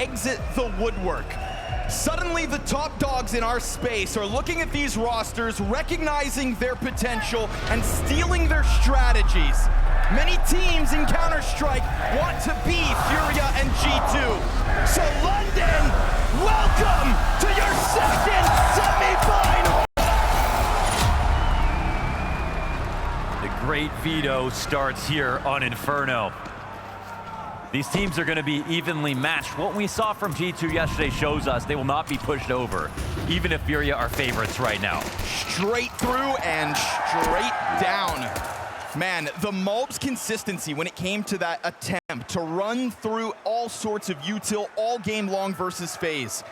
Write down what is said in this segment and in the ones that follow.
exit the woodwork. Suddenly, the top dogs in our space are looking at these rosters, recognizing their potential, and stealing their strategies. Many teams in Counter-Strike want to be FURIA and G2. So London, welcome to your second semifinal! The great veto starts here on Inferno. These teams are going to be evenly matched. What we saw from G2 yesterday shows us they will not be pushed over, even if FURIA are favorites right now. Straight through and straight down. Man, the Mulb's consistency when it came to that attempt to run through all sorts of util all game long versus FaZe.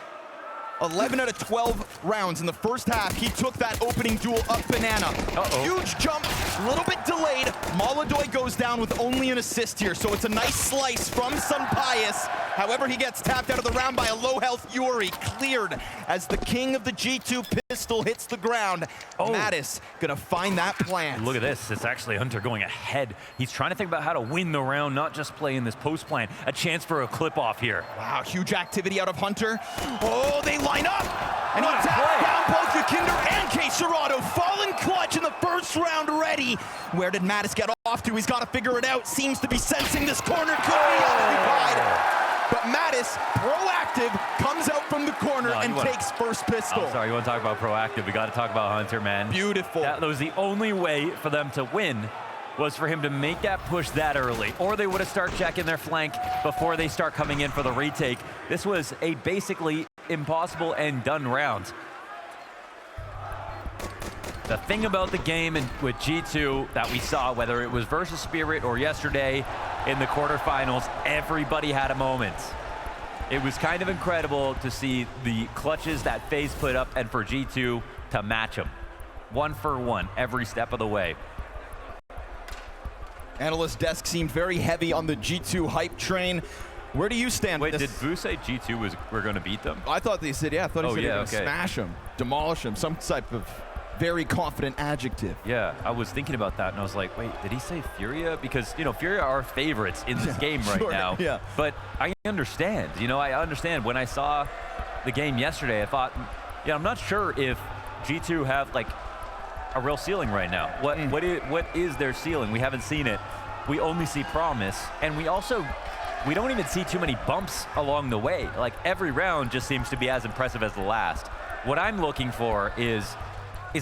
11 out of 12 rounds in the first half, he took that opening duel up banana. Huge jump, a little bit delayed. Molodoy goes down with only an assist here, so it's a nice slice from Sunpius. However, he gets tapped out of the round by a low-health Yuri, cleared as the king of the G2 pistol hits the ground. Mattis gonna find that plant. Look at this, it's actually Hunter going ahead. He's trying to think about how to win the round, not just play in this post plan. A chance for a clip off here. Wow, huge activity out of Hunter. Oh, they line up! And he taps down both Yukinder and K-Serato. Fallen clutch in the first round ready. Where did Mattis get off to? He's got to figure it out. Seems to be sensing this corner could be occupied. But Mattis, proactive, comes out from the corner and takes first pistol. I'm sorry, you want to talk about proactive? We got to talk about Hunter, man. Beautiful. That was the only way for them to win, was for him to make that push that early, or they would have started checking their flank before they start coming in for the retake. This was a basically impossible and done round. The thing about the game with G2 that we saw, whether it was versus Spirit or yesterday in the quarterfinals, everybody had a moment. It was kind of incredible to see the clutches that FaZe put up and for G2 to match them. 1 for 1 every step of the way. Analyst desk seemed very heavy on the G2 hype train. Where do you stand? Wait, did Vu say G2 were going to beat them? I thought they said, yeah, I thought he said they were going to smash them, demolish them, some type of very confident adjective. Yeah, I was thinking about that, and I was like, wait, did he say FURIA? Because, you know, FURIA are favorites in this game right now. Yeah. But I understand, you know, I understand. When I saw the game yesterday, I thought, yeah, I'm not sure if G2 have, like, a real ceiling right now. What is their ceiling? We haven't seen it. We only see promise, and we don't even see too many bumps along the way. Like, every round just seems to be as impressive as the last. What I'm looking for is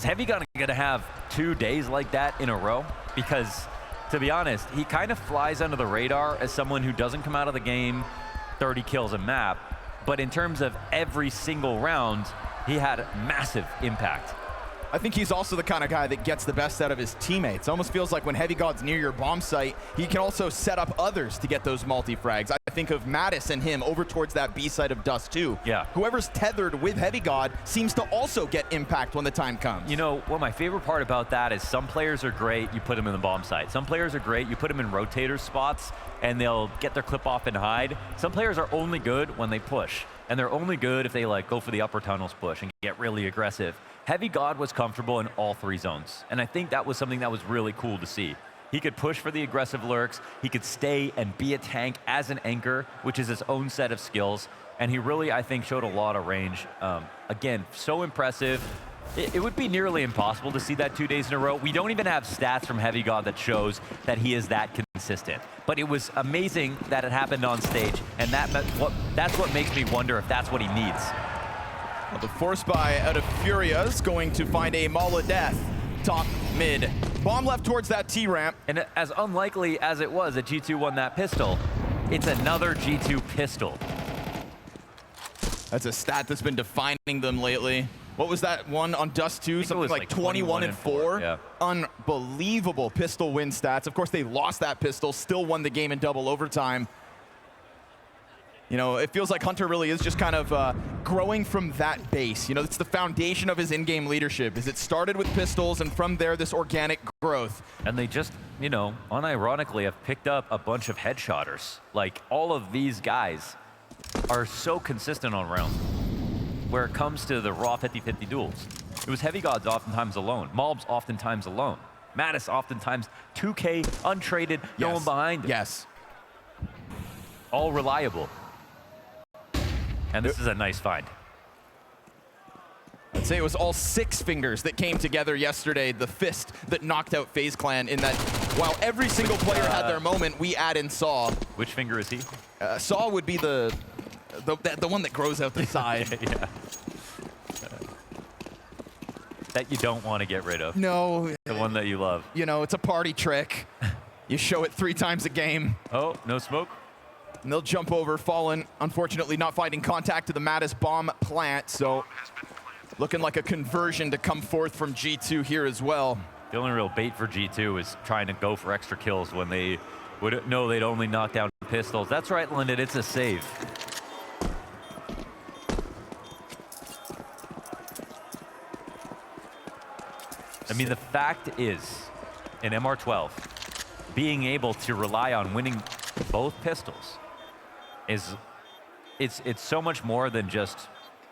Heavy Gun gonna have 2 days like that in a row? Because, to be honest, he kind of flies under the radar as someone who doesn't come out of the game 30 kills a map, but in terms of every single round, he had massive impact. I think he's also the kind of guy that gets the best out of his teammates. Almost feels like when Heavy God's near your bomb site, he can also set up others to get those multi-frags. I think of Mattis and him over towards that B side of Dust too. Yeah. Whoever's tethered with Heavy God seems to also get impact when the time comes. You know, what my favorite part about that is some players are great, you put them in the bomb site. Some players are great, you put them in rotator spots, and they'll get their clip off and hide. Some players are only good when they push, and they're only good if they like go for the upper tunnels push and get really aggressive. Heavy God was comfortable in all 3 zones, and I think that was something that was really cool to see. He could push for the aggressive lurks, he could stay and be a tank as an anchor, which is his own set of skills, and he really, I think, showed a lot of range. Again, so impressive. It would be nearly impossible to see that 2 days in a row. We don't even have stats from Heavy God that shows that he is that consistent. But it was amazing that it happened on stage, and that's what makes me wonder if that's what he needs. Well, the force buy out of FURIA is going to find a Mala Death top mid. Bomb left towards that T-ramp. And as unlikely as it was that G2 won that pistol, it's another G2 pistol. That's a stat that's been defining them lately. What was that one on Dust 2? Something like 21 and 4. Yeah. Unbelievable pistol win stats. Of course, they lost that pistol, still won the game in double overtime. You know, it feels like Hunter really is just kind of growing from that base. You know, it's the foundation of his in-game leadership, is it started with pistols, and from there, this organic growth. And they just, you know, unironically have picked up a bunch of headshotters. Like, all of these guys are so consistent on rounds where it comes to the raw 50-50 duels. It was Heavy Gods oftentimes alone. Mobs oftentimes alone. Mattis oftentimes 2K, untraded, no one behind him. Yes. All reliable. And this is a nice find. I'd say it was all 6 fingers that came together yesterday, the fist that knocked out FaZe Clan, in that while every single player had their moment, we add in Saw. Which finger is he? Saw would be the one that grows out the side. Yeah. That you don't want to get rid of. No. The one that you love. You know, it's a party trick. You show it 3 times a game. Oh, no smoke. And they'll jump over, Fallen, unfortunately not finding contact to the Mattis bomb plant, so looking like a conversion to come forth from G2 here as well. The only real bait for G2 is trying to go for extra kills when they would know they'd only knock down pistols. That's right, Lyndon, it's a save. I mean, the fact is, in MR12, being able to rely on winning both pistols is, it's so much more than just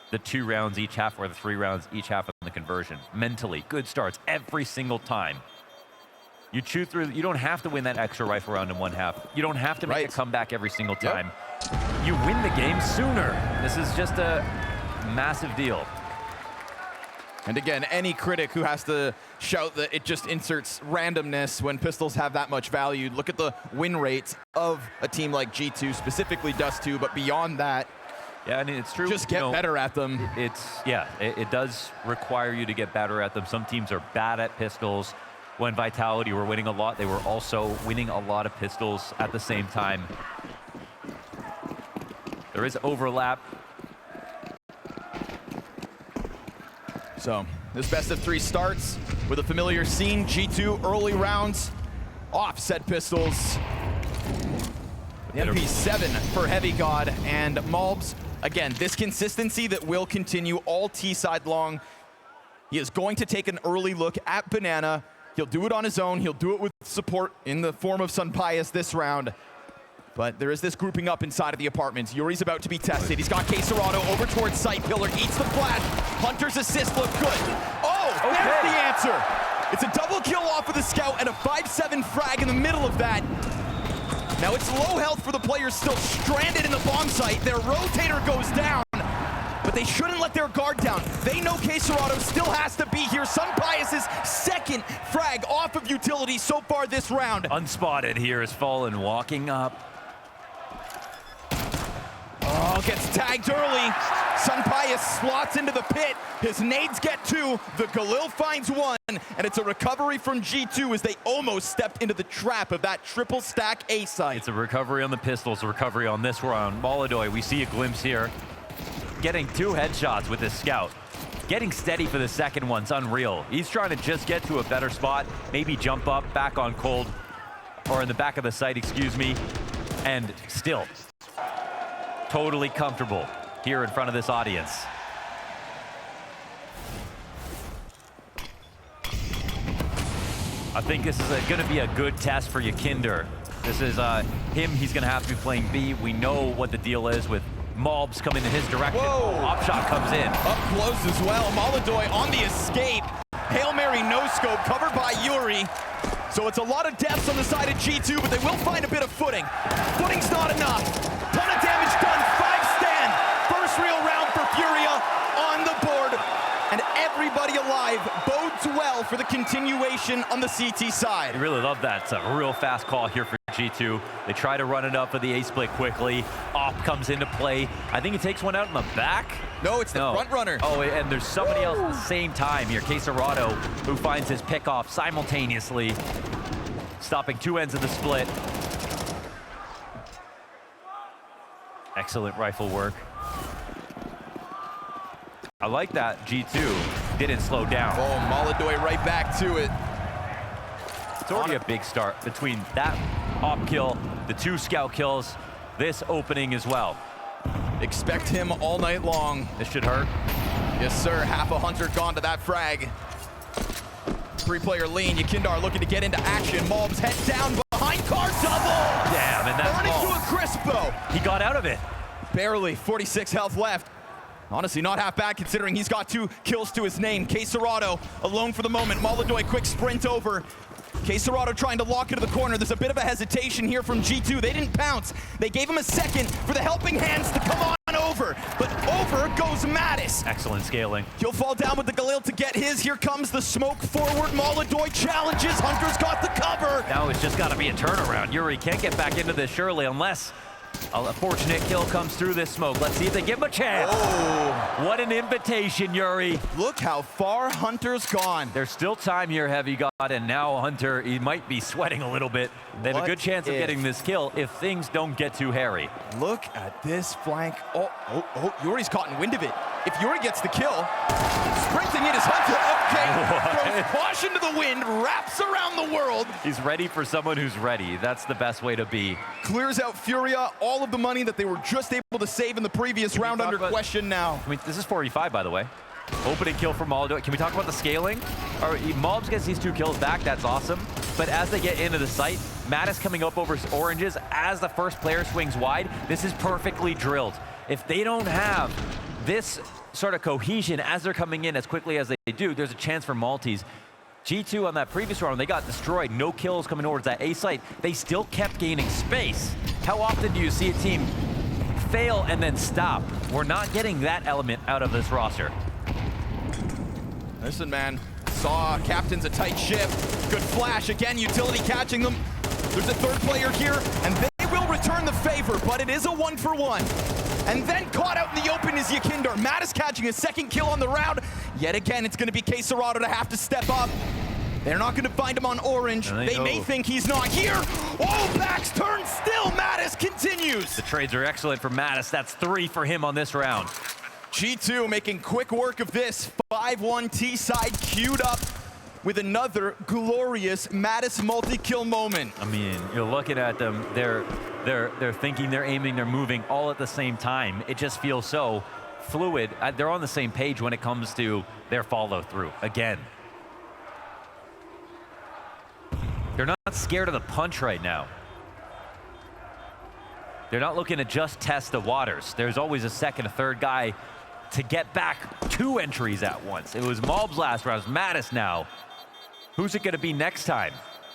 the 2 rounds each half or the 3 rounds each half of the conversion. Mentally, good starts every single time. You chew through, you don't have to win that extra rifle round in 1 half. You don't have to make a comeback every single time. You win the game sooner. This is just a massive deal. And again, any critic who has to shout that it just inserts randomness when pistols have that much value, look at the win rates of a team like G2, specifically Dust2, but beyond that, yeah, I mean, it's true. Just get better at them. It does require you to get better at them. Some teams are bad at pistols. When Vitality were winning a lot, they were also winning a lot of pistols at the same time. There is overlap. So this best of 3 starts with a familiar scene. G2 early rounds, offset pistols. The MP7 for Heavy God, and Malbs, again, this consistency that will continue all T-side long. He is going to take an early look at Banana. He'll do it on his own. He'll do it with support in the form of Sunpius this round. But there is this grouping up inside of the apartments. Yuri's about to be tested. He's got Quesarado over towards Sight Pillar, eats the flash. Hunter's assist look good. Oh, there's the answer. It's a double kill off of the scout and a 5-7 frag in the middle of that. Now it's low health for the players still stranded in the bomb site. Their rotator goes down, but they shouldn't let their guard down. They know Quesarado still has to be here. Sunpius' 2nd frag off of utility so far this round. Unspotted here is Fallen walking up. Oh, gets tagged early. Sunpius slots into the pit. His nades get 2. The Galil finds 1. And it's a recovery from G2 as they almost stepped into the trap of that triple stack A site. It's a recovery on the pistols, a recovery on this round. Molidoy, we see a glimpse here. Getting 2 headshots with his scout. Getting steady for the 2nd one's unreal. He's trying to just get to a better spot, maybe jump up, back on cold, or in the back of the site, excuse me, and still totally comfortable here in front of this audience. I think this is going to be a good test for Yakinder. This is him. He's going to have to be playing B. We know what the deal is with Malbs coming in his direction. Whoa. Op shot comes in. Up close as well. Molidoy on the escape. Hail Mary no scope covered by Yuri. So it's a lot of deaths on the side of G2, but they will find a bit of footing. Footing's not enough. Ton of damage done. 5-stand. First real round for Furia on the board. And everybody alive bodes well for the continuation on the CT side. I really love that. It's a real fast call here for G2. They try to run it up for the A-split quickly. Op comes into play. I think he takes one out in the back. No, it's the front runner. Oh, and there's somebody else at the same time here. Quesarado, who finds his pick off simultaneously, stopping 2 ends of the split. Excellent rifle work. I like that G2 didn't slow down. Oh, Molidoy right back to it. It's already a big start between that op kill, the 2 scout kills, this opening as well. Expect him all night long. This should hurt. Yes, sir. Half a Hunter gone to that frag. 3-player lean. Yakindar looking to get into action. Malbs head down behind car double. Damn, and that's Burning to a crispo. He got out of it. Barely. 46 health left. Honestly, not half bad considering he's got 2 kills to his name. Quesarado alone for the moment. Molidoy quick sprint over. Quesarado trying to lock into the corner. There's a bit of a hesitation here from G2. They didn't pounce. They gave him a second for the helping hands to come on over. over, but over goes Mattis. Excellent scaling. He'll fall down with the Galil to get his. Here comes the smoke forward. Molodoy challenges. Hunter's got the cover. Now it's just got to be a turnaround. Yuri can't get back into this surely unless a fortunate kill comes through this smoke. Let's see if they give him a chance. Oh. What an invitation, Yuri. Look how far Hunter's gone. There's still time here, Heavy God, and now Hunter, he might be sweating a little bit. They have a good chance of getting this kill if things don't get too hairy. Look at this flank. Oh, Yuri's caught in wind of it. If Yuri gets the kill, sprinting it is Hunter. Okay, throws caution to the wind, wraps around the world. He's ready for someone who's ready. That's the best way to be. Clears out Furia. All of the money that they were just able to save in the previous round under question now. I mean, this is 45, by the way. Opening kill for Molodoy. Can we talk about the scaling? Mobs gets these 2 kills back, that's awesome. But as they get into the site, Mattis coming up over oranges as the first player swings wide. This is perfectly drilled. If they don't have this sort of cohesion as they're coming in as quickly as they do, there's a chance for Maltese. G2 on that previous round, they got destroyed. No kills coming towards that A site. They still kept gaining space. How often do you see a team fail and then stop? We're not getting that element out of this roster. Listen, man, saw captain's a tight ship. Good flash, again, utility catching them. There's a third player here, and they will return the favor, but it is a 1-for-1. And then caught out in the open is Yakinder. Mattis catching his second kill on the round. Yet again, it's going to be Quesarado to have to step up. They're not going to find him on orange. They may think he's not here. Oh, backs turn still. Mattis continues. The trades are excellent for Mattis. That's 3 for him on this round. G2 making quick work of this. 5-1 T-side queued up with another glorious Mattis multi-kill moment. I mean, you're looking at them. They're thinking, they're aiming, they're moving all at the same time. It just feels so fluid. They're on the same page when it comes to their follow-through. Again, they're not scared of the punch right now. They're not looking to just test the waters. There's always a second, a third guy to get back 2 entries at once. It was Mob's last round, it's Mattis now. Who's it gonna be next time?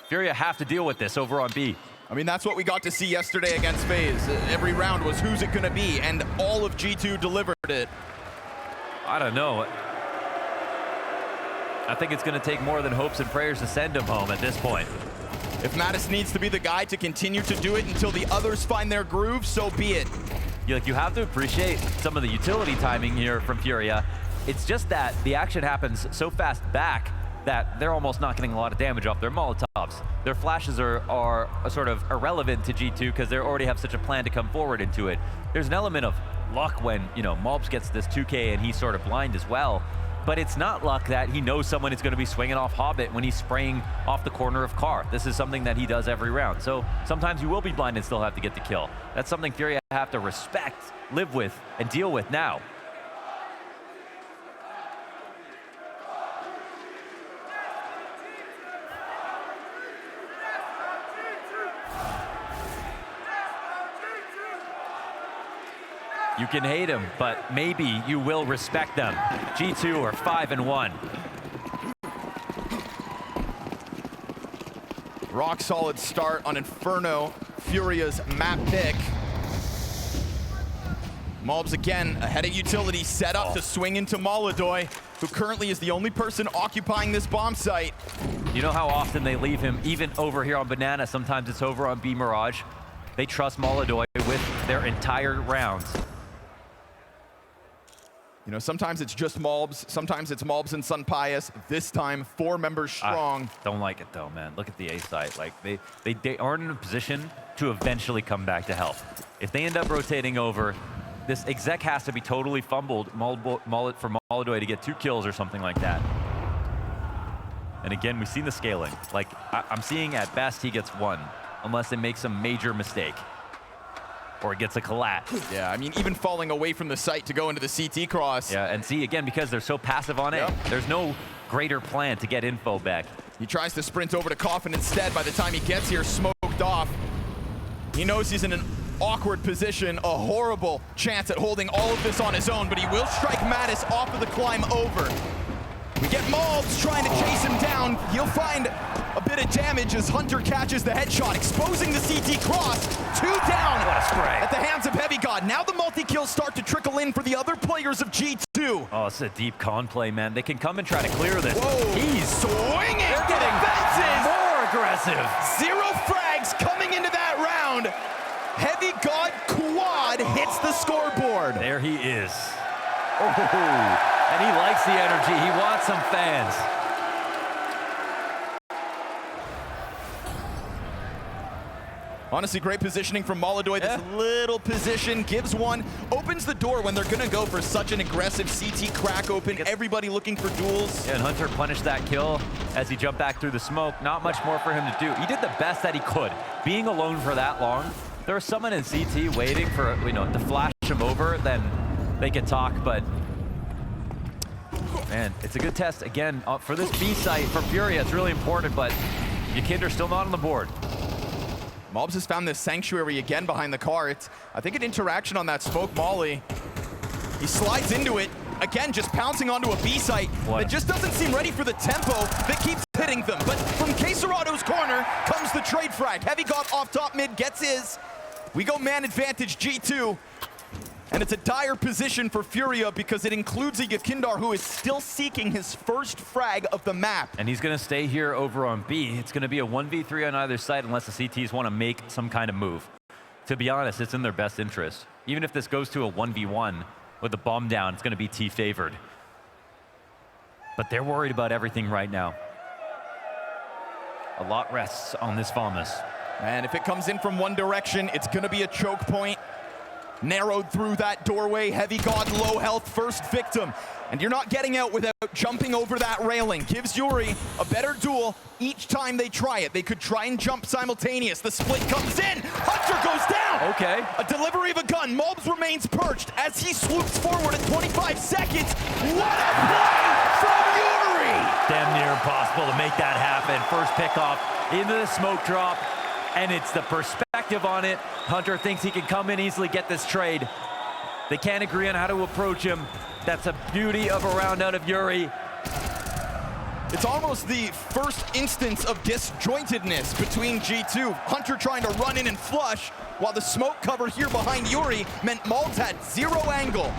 Furia have to deal with this over on B. I mean, that's what we got to see yesterday against FaZe. Every round was who's it gonna be, and all of G2 delivered it. I don't know. I think it's gonna take more than hopes and prayers to send him home at this point. If Mattis needs to be the guy to continue to do it until the others find their groove, so be it. You have to appreciate some of the utility timing here from Furia. It's just that the action happens so fast back that they're almost not getting a lot of damage off their Molotovs. Their flashes are sort of irrelevant to G2 because they already have such a plan to come forward into it. There's an element of luck when, Mobs gets this 2K and he's sort of blind as well. But it's not luck that he knows someone is going to be swinging off Hobbit when he's spraying off the corner of Car. This is something that he does every round. So sometimes you will be blind and still have to get the kill. That's something Furia have to respect, live with, and deal with now. You can hate them, but maybe you will respect them. G2 are 5-1. Rock solid start on Inferno, Furia's map pick. Mobs again ahead of utility, set up to swing into Molodoy, who currently is the only person occupying this bomb site. You know how often they leave him even over here on Banana, sometimes it's over on B Mirage. They trust Molodoy with their entire rounds. Sometimes it's just Mobs, sometimes it's Mobs and Sun Pius. This time, 4 members strong. I don't like it though, man. Look at the A site. Like they aren't in a position to eventually come back to help. If they end up rotating over, this exec has to be totally fumbled for Molodoy to get 2 kills or something like that. And again, we've seen the scaling. Like I'm seeing at best he gets 1, unless they make some major mistake. Or it gets a collat. Yeah, I mean, even falling away from the site to go into the CT cross. Yeah, and see, again, because they're so passive on it, there's no greater plan to get info back. He tries to sprint over to Coffin instead. By the time he gets here, smoked off. He knows he's in an awkward position, a horrible chance at holding all of this on his own, but he will strike Mattis off of the climb over. We get Malbs trying to chase him down. He'll find a bit of damage as Hunter catches the headshot, exposing the CT cross. 2 down What a spray. at the hands of Heavy God. Now the multi-kills start to trickle in for the other players of G2. Oh, it's a deep con play, man. They can come and try to clear this. Whoa. He's Swinging. They're getting fences. more aggressive. 0 frags coming into that round. Heavy God quad hits the scoreboard. There he is. Oh, and he likes the energy. He wants some fans. Honestly, great positioning from Molodoy. This little position gives one, opens the door when they're gonna go for such an aggressive CT crack open. Everybody looking for duels. And Hunter punished that kill as he jumped back through the smoke. Not much more for him to do. He did the best that he could. Being alone for that long, there was someone in CT waiting for, to flash him over, then they could talk, but man, it's a good test. Again, for this B site, for Furia, it's really important, but Yakinder's still not on the board. Malbs has found this sanctuary again behind the car. It's, I think, an interaction on that smoke molly. He slides into it, again, just pouncing onto a B site that just doesn't seem ready for the tempo that keeps hitting them. But from Queserado's corner comes the trade frag. Heavy God off top mid, gets his. We go man advantage G2. And it's a dire position for Furia because it includes a Yakindar who is still seeking his first frag of the map. And he's going to stay here over on B. It's going to be a 1v3 on either side unless the CTs want to make some kind of move. To be honest, it's in their best interest. Even if this goes to a 1v1 with the bomb down, it's going to be T favored. But they're worried about everything right now. A lot rests on this Famas. And if it comes in from one direction, it's going to be a choke point. Narrowed through that doorway. Heavy God, low health, first victim. And you're not getting out without jumping over that railing. Gives Yuri a better duel each time they try it. They could try and jump simultaneous. The split comes in. Hunter goes down. Okay. A delivery of a gun. Malbs remains perched as he swoops forward at 25 seconds. What a play from Yuri! Damn near impossible to make that happen. First pickoff into the smoke drop. And it's the perspective on it. Hunter thinks he can come in easily, get this trade. They can't agree on how to approach him. That's a beauty of a round out of Yuri. It's almost the first instance of disjointedness between G2. Hunter trying to run in and flush, while the smoke cover here behind Yuri meant Malbs had 0 angle.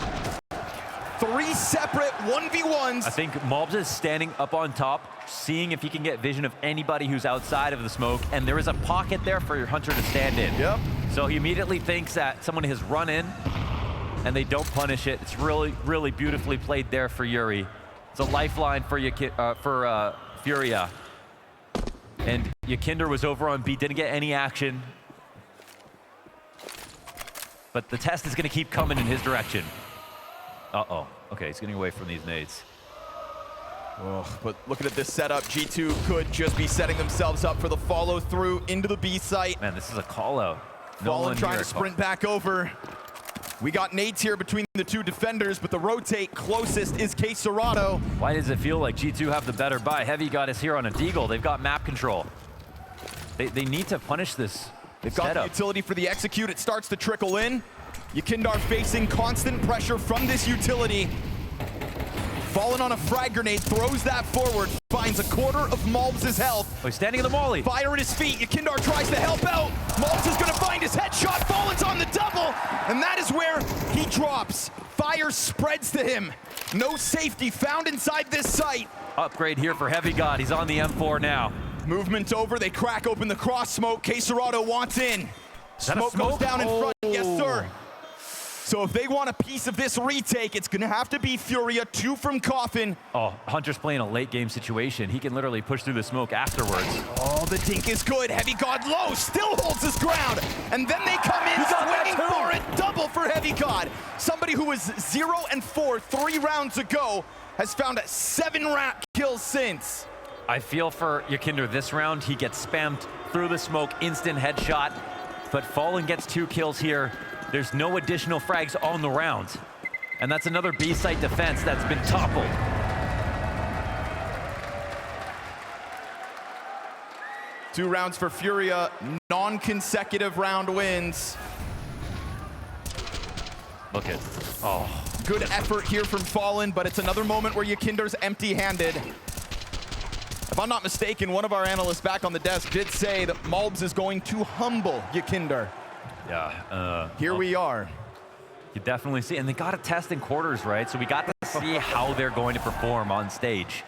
3 separate 1v1s. I think Malbs is standing up on top, seeing if he can get vision of anybody who's outside of the smoke, and there is a pocket there for Hunter to stand in. Yep. So he immediately thinks that someone has run in, and they don't punish it. It's really, really beautifully played there for Yuri. It's a lifeline for Furia. And Yakinder was over on B, didn't get any action. But the test is going to keep coming in his direction. Uh-oh. Okay, he's getting away from these nades. Oh, but looking at this setup, G2 could just be setting themselves up for the follow-through into the B site. Man, this is a call-out. Fallen trying to sprint back over. We got nades here between the two defenders, but the rotate closest is Queserado. Why does it feel like G2 have the better buy? Heavy God is here on a deagle. They've got map control. They need to punish this. They've got the utility for the execute. It starts to trickle in. Yakindar facing constant pressure from this utility. Fallen on a frag grenade, throws that forward, finds a quarter of Malbs' health. Oh, he's standing in the molly. Fire at his feet. Yakindar tries to help out. Malbs is going to find his headshot. Fallen's on the double, and that is where he drops. Fire spreads to him. No safety found inside this site. Upgrade here for Heavy God. He's on the M4 now. Movement over. They crack open the cross smoke. Queserado wants in. Smoke goes down in front. Yes, sir. So if they want a piece of this retake, it's going to have to be Furia, 2 from Coffin. Oh, Hunter's playing a late game situation. He can literally push through the smoke afterwards. Oh, the dink is good. Heavy God low, still holds his ground. And then they come in swinging for it. Double for Heavy God. Somebody who was 0 and 4 3 rounds ago has found 7 kills since. I feel for Yakinder this round. He gets spammed through the smoke, instant headshot. But Fallen gets 2 kills here. There's no additional frags on the round. And that's another B-site defense that's been toppled. Two rounds for Furia, non-consecutive round wins. Look at, oh. Good effort here from Fallen, but it's another moment where Yakinder's empty-handed. If I'm not mistaken, one of our analysts back on the desk did say that Malbs is going to humble Yakinder. Yeah. Here we are. You definitely see, and they got to test in quarters, right? So we got to see how they're going to perform on stage.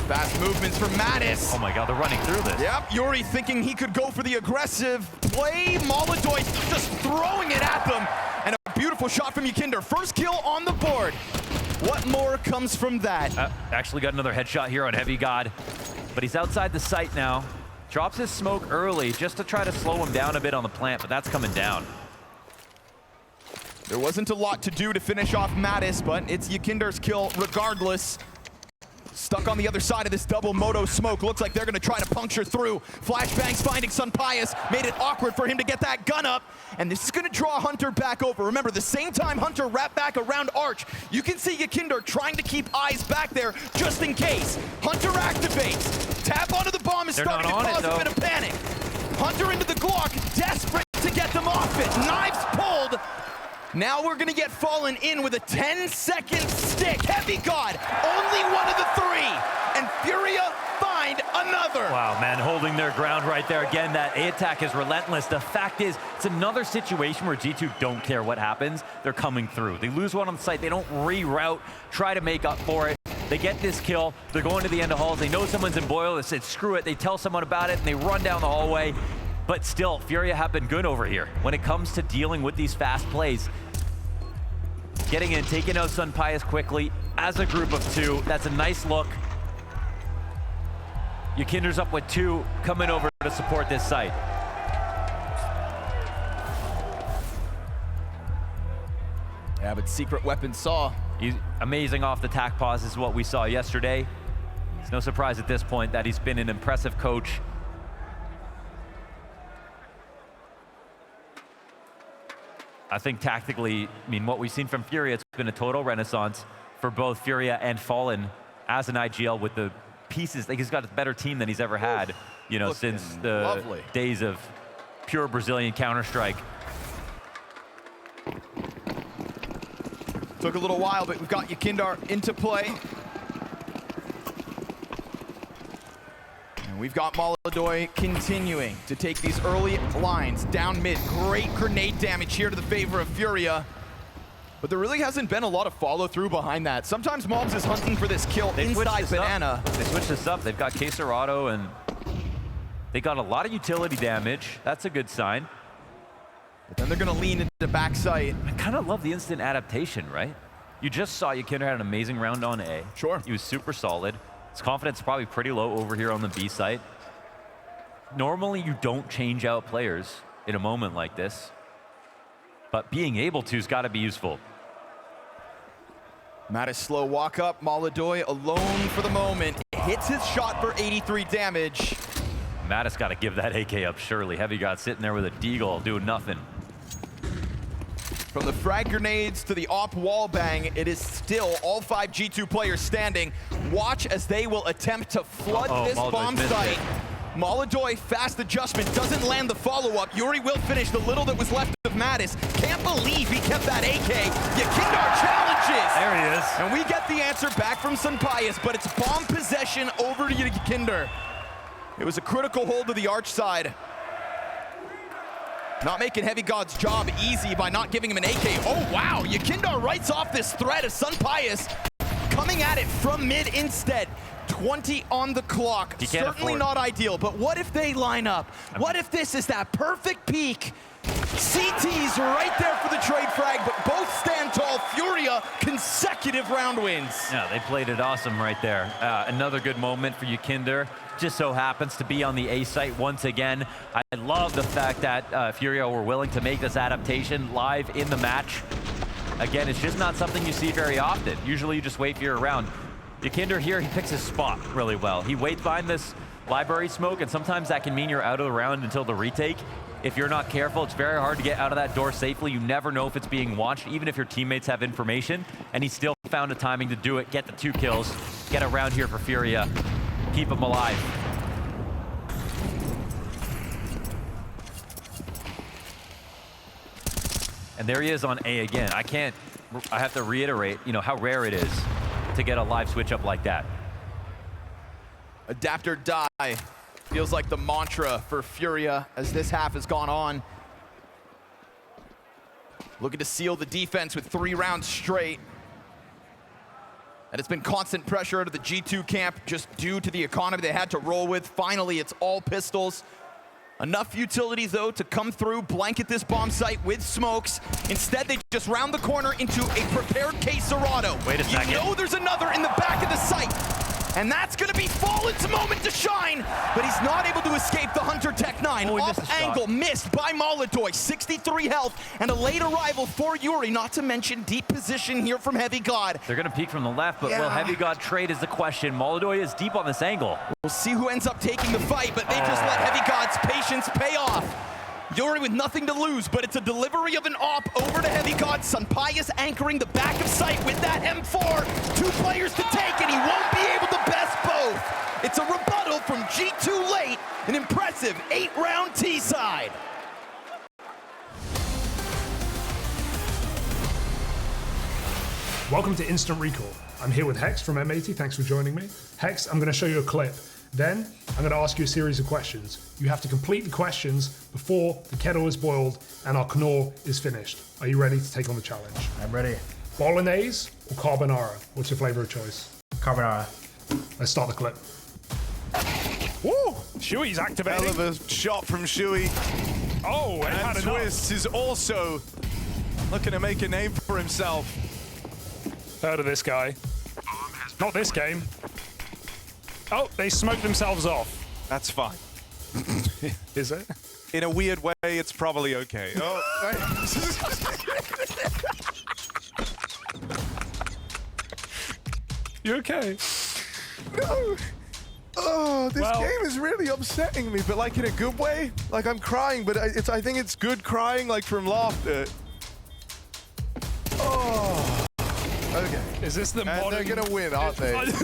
Fast movements from Mattis. Oh my God, they're running through this. Yep, Yuri thinking he could go for the aggressive play. Molodoy just throwing it at them. And a beautiful shot from Yakinder. First kill on the board. What more comes from that? Actually got another headshot here on Heavy God, but he's outside the site now. Drops his smoke early just to try to slow him down a bit on the plant, but that's coming down. There wasn't a lot to do to finish off Mattis, but it's Yakinder's kill regardless. Stuck on the other side of this double moto smoke. Looks like they're going to try to puncture through. Flashbangs finding Sunpius. Made it awkward for him to get that gun up. And this is going to draw Hunter back over. Remember, the same time Hunter wrapped back around Arch, you can see Yakinder trying to keep eyes back there just in case. Hunter activates. Tap onto the bomb is starting to cause a bit of panic. Hunter into the Glock, desperate to get them off it. Knives pulled. Now we're gonna get Fallen in with a 10-second stick. Heavy God, only one of the three. And Furia find another. Wow, man, holding their ground right there. Again, that A attack is relentless. The fact is, it's another situation where G2 don't care what happens. They're coming through. They lose one on the site. They don't reroute, try to make up for it. They get this kill. They're going to the end of halls. They know someone's in boil. They said, screw it. They tell someone about it, and they run down the hallway. But still, Furia have been good over here when it comes to dealing with these fast plays. Getting in, taking out Sunpius quickly as a group of two. That's a nice look. Yakinder's up with two, coming over to support this site. Yeah, but Secret Weapon saw. He's amazing off the tack pause is what we saw yesterday. It's no surprise at this point that he's been an impressive coach. I think tactically, I mean, what we've seen from Furia, it's been a total renaissance for both Furia and Fallen as an IGL with the pieces. I think he's got a better team than he's ever had, you know, since the days of pure Brazilian Counter-Strike. Took a little while, but we've got Yakinder into play. And we've got Molodoy continuing to take these early lines down mid. Great grenade damage here to the favor of Furia. But there really hasn't been a lot of follow-through behind that. Sometimes Malbs is hunting for this kill inside Banana. They switched this up. They've got Queserado, and they got a lot of utility damage. That's a good sign. But then they're going to lean into the backside. I kind of love the instant adaptation, right? You just saw Yakinder had an amazing round on A. Sure. He was super solid. His confidence is probably pretty low over here on the B site. Normally, you don't change out players in a moment like this. But being able to has got to be useful. Mattis slow walk up. Molodoy alone for the moment. Hits his shot for 83 damage. Mattis got to give that AK up, surely. Heavy God sitting there with a deagle doing nothing. From the frag grenades to the op wall bang, it is still all 5 G2 players standing. Watch as they will attempt to flood this bomb site. Molodoy, fast adjustment, doesn't land the follow-up. Yuri will finish the little that was left of Mattis. Can't believe he kept that AK. Yakinder challenges. There he is. And we get the answer back from Sunpius, but it's bomb possession over to Yakinder. It was a critical hold to the arch side. Not making Heavy God's job easy by not giving him an AK. Oh, wow. Yakinder writes off this threat as Sunpius coming at it from mid instead. 20 on the clock. Certainly not ideal, but what if they line up? What if this is that perfect peak? CT's right there for the trade frag, but both stand tall. Furia, consecutive round wins. Yeah, they played it awesome right there. Another good moment for Yakinder. Just so happens to be on the A site once again. I love the fact that Furia were willing to make this adaptation live in the match. Again, it's just not something you see very often. Usually you just wait for your round. Yakinder here, he picks his spot really well. He waits behind this library smoke, and sometimes that can mean you're out of the round until the retake. If you're not careful, it's very hard to get out of that door safely. You never know if it's being watched, even if your teammates have information. And he still found a timing to do it, get the 2 kills. get around here for Furia. Keep them alive. And there he is on A again. I have to reiterate, you know, how rare it is to get a live switch up like that. Adapt or die feels like the mantra for Furia as this half has gone on. Looking to seal the defense with 3 rounds straight. And it's been constant pressure out of the G2 camp just due to the economy they had to roll with. Finally, it's all pistols. Enough utility, though, to come through, blanket this bomb site with smokes. Instead, they just round the corner into a prepared case Serato. Wait a second. You know there's another in the back of the site. And that's going to be Fallen's moment to shine. But he's not able to escape the Hunter Tech 9. Oh, Off angle, missed by Molotov. 63 health and a late arrival for Yuri. Not to mention deep position here from Heavy God. They're going to peek from the left, but will Heavy God trade is the question. Molotov is deep on this angle. We'll see who ends up taking the fight, but they just let Heavy God's patience pay off. Yuri with nothing to lose, but it's a delivery of an op over to Heavy God. Sunpius anchoring the back of sight with that M4. 2 players to take, and he won't be able to best both. It's a rebuttal from G2 late, an impressive 8-round T-side. Welcome to Instant Recall. I'm here with Hex from M80. Thanks for joining me. Hex, I'm going to show you a clip. Then, I'm going to ask you a series of questions. You have to complete the questions before the kettle is boiled and our knorr is finished. Are you ready to take on the challenge? I'm ready. Bolognese or carbonara? What's your flavor of choice? Carbonara. Let's start the clip. Woo! Shui's activating. Hell of a shot from Shui. Oh, And Twist is also looking to make a name for himself. Heard of this guy. Not this game. Oh, they smoked themselves off. That's fine. Is it? In a weird way, it's probably okay. Oh, You okay? no. Oh, this Well- game is really upsetting me, but like in a good way. Like I'm crying, but I think it's good crying, like from laughter. Oh. Okay. Is this the And modern... they're gonna win, aren't they? What's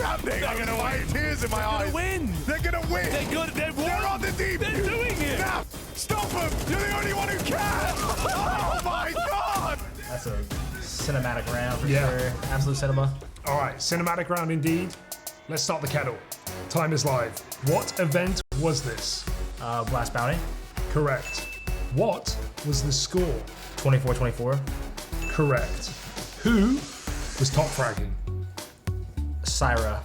happening? They're gonna win. Tears in my eyes. win. They're gonna win. They're good. They're on the deep. They're doing it. Now, stop them. You're the only one who can. Oh my God. That's a cinematic round for Yeah. sure. Absolute cinema. All right, cinematic round indeed. Let's start the kettle. Time is live. What event was this? Blast Bounty. Correct. What was the score? 24-24. Correct. Who was top fragging? Syra.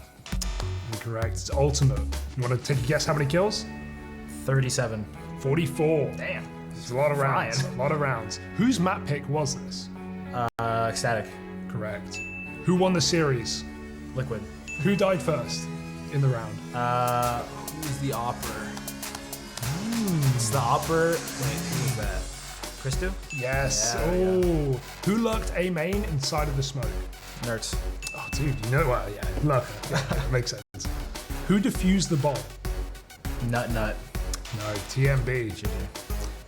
Incorrect. It's Ultimate. You want to take a guess how many kills? 37. 44. Damn. It's a lot of rounds. Flying. A lot of rounds. Whose map pick was this? Ecstatic. Correct. Who won the series? Liquid. Who died first in the round? Who's the Opera? It's the Opera. Wait, who was that? Christu? Yes. Yeah, oh. Who lurked A main inside of the smoke? Nerds. Oh, dude, you know what? Yeah, lurker. Yeah, makes sense. Who defused the bomb? Nut. No, TMB.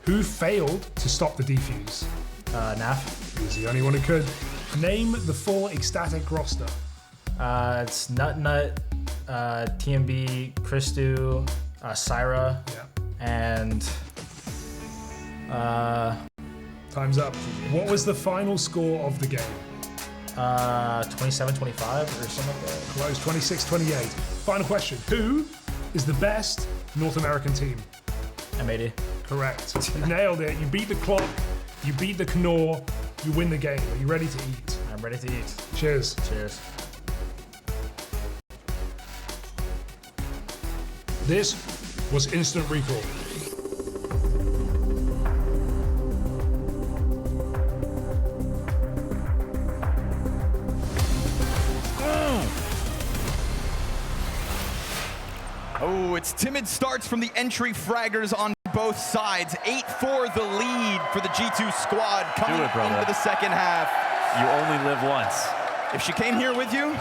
Who failed to stop the defuse? Naf. He was the only one who could. Name the full ecstatic roster. It's Nut, TMB, Christu, Syra, Yeah. and Time's up. What was the final score of the game? 27-25 or something like that. Close, 26-28. Final question. Who is the best North American team? M80. Correct. You nailed it. You beat the clock. You beat the knorr. You win the game. Are you ready to eat? I'm ready to eat. Cheers. Cheers. This was Instant Recall. Oh, it's timid starts from the entry fraggers on both sides. 8-4 the lead for the G2 squad coming brother. into the second half. You only live once. If she came here with you,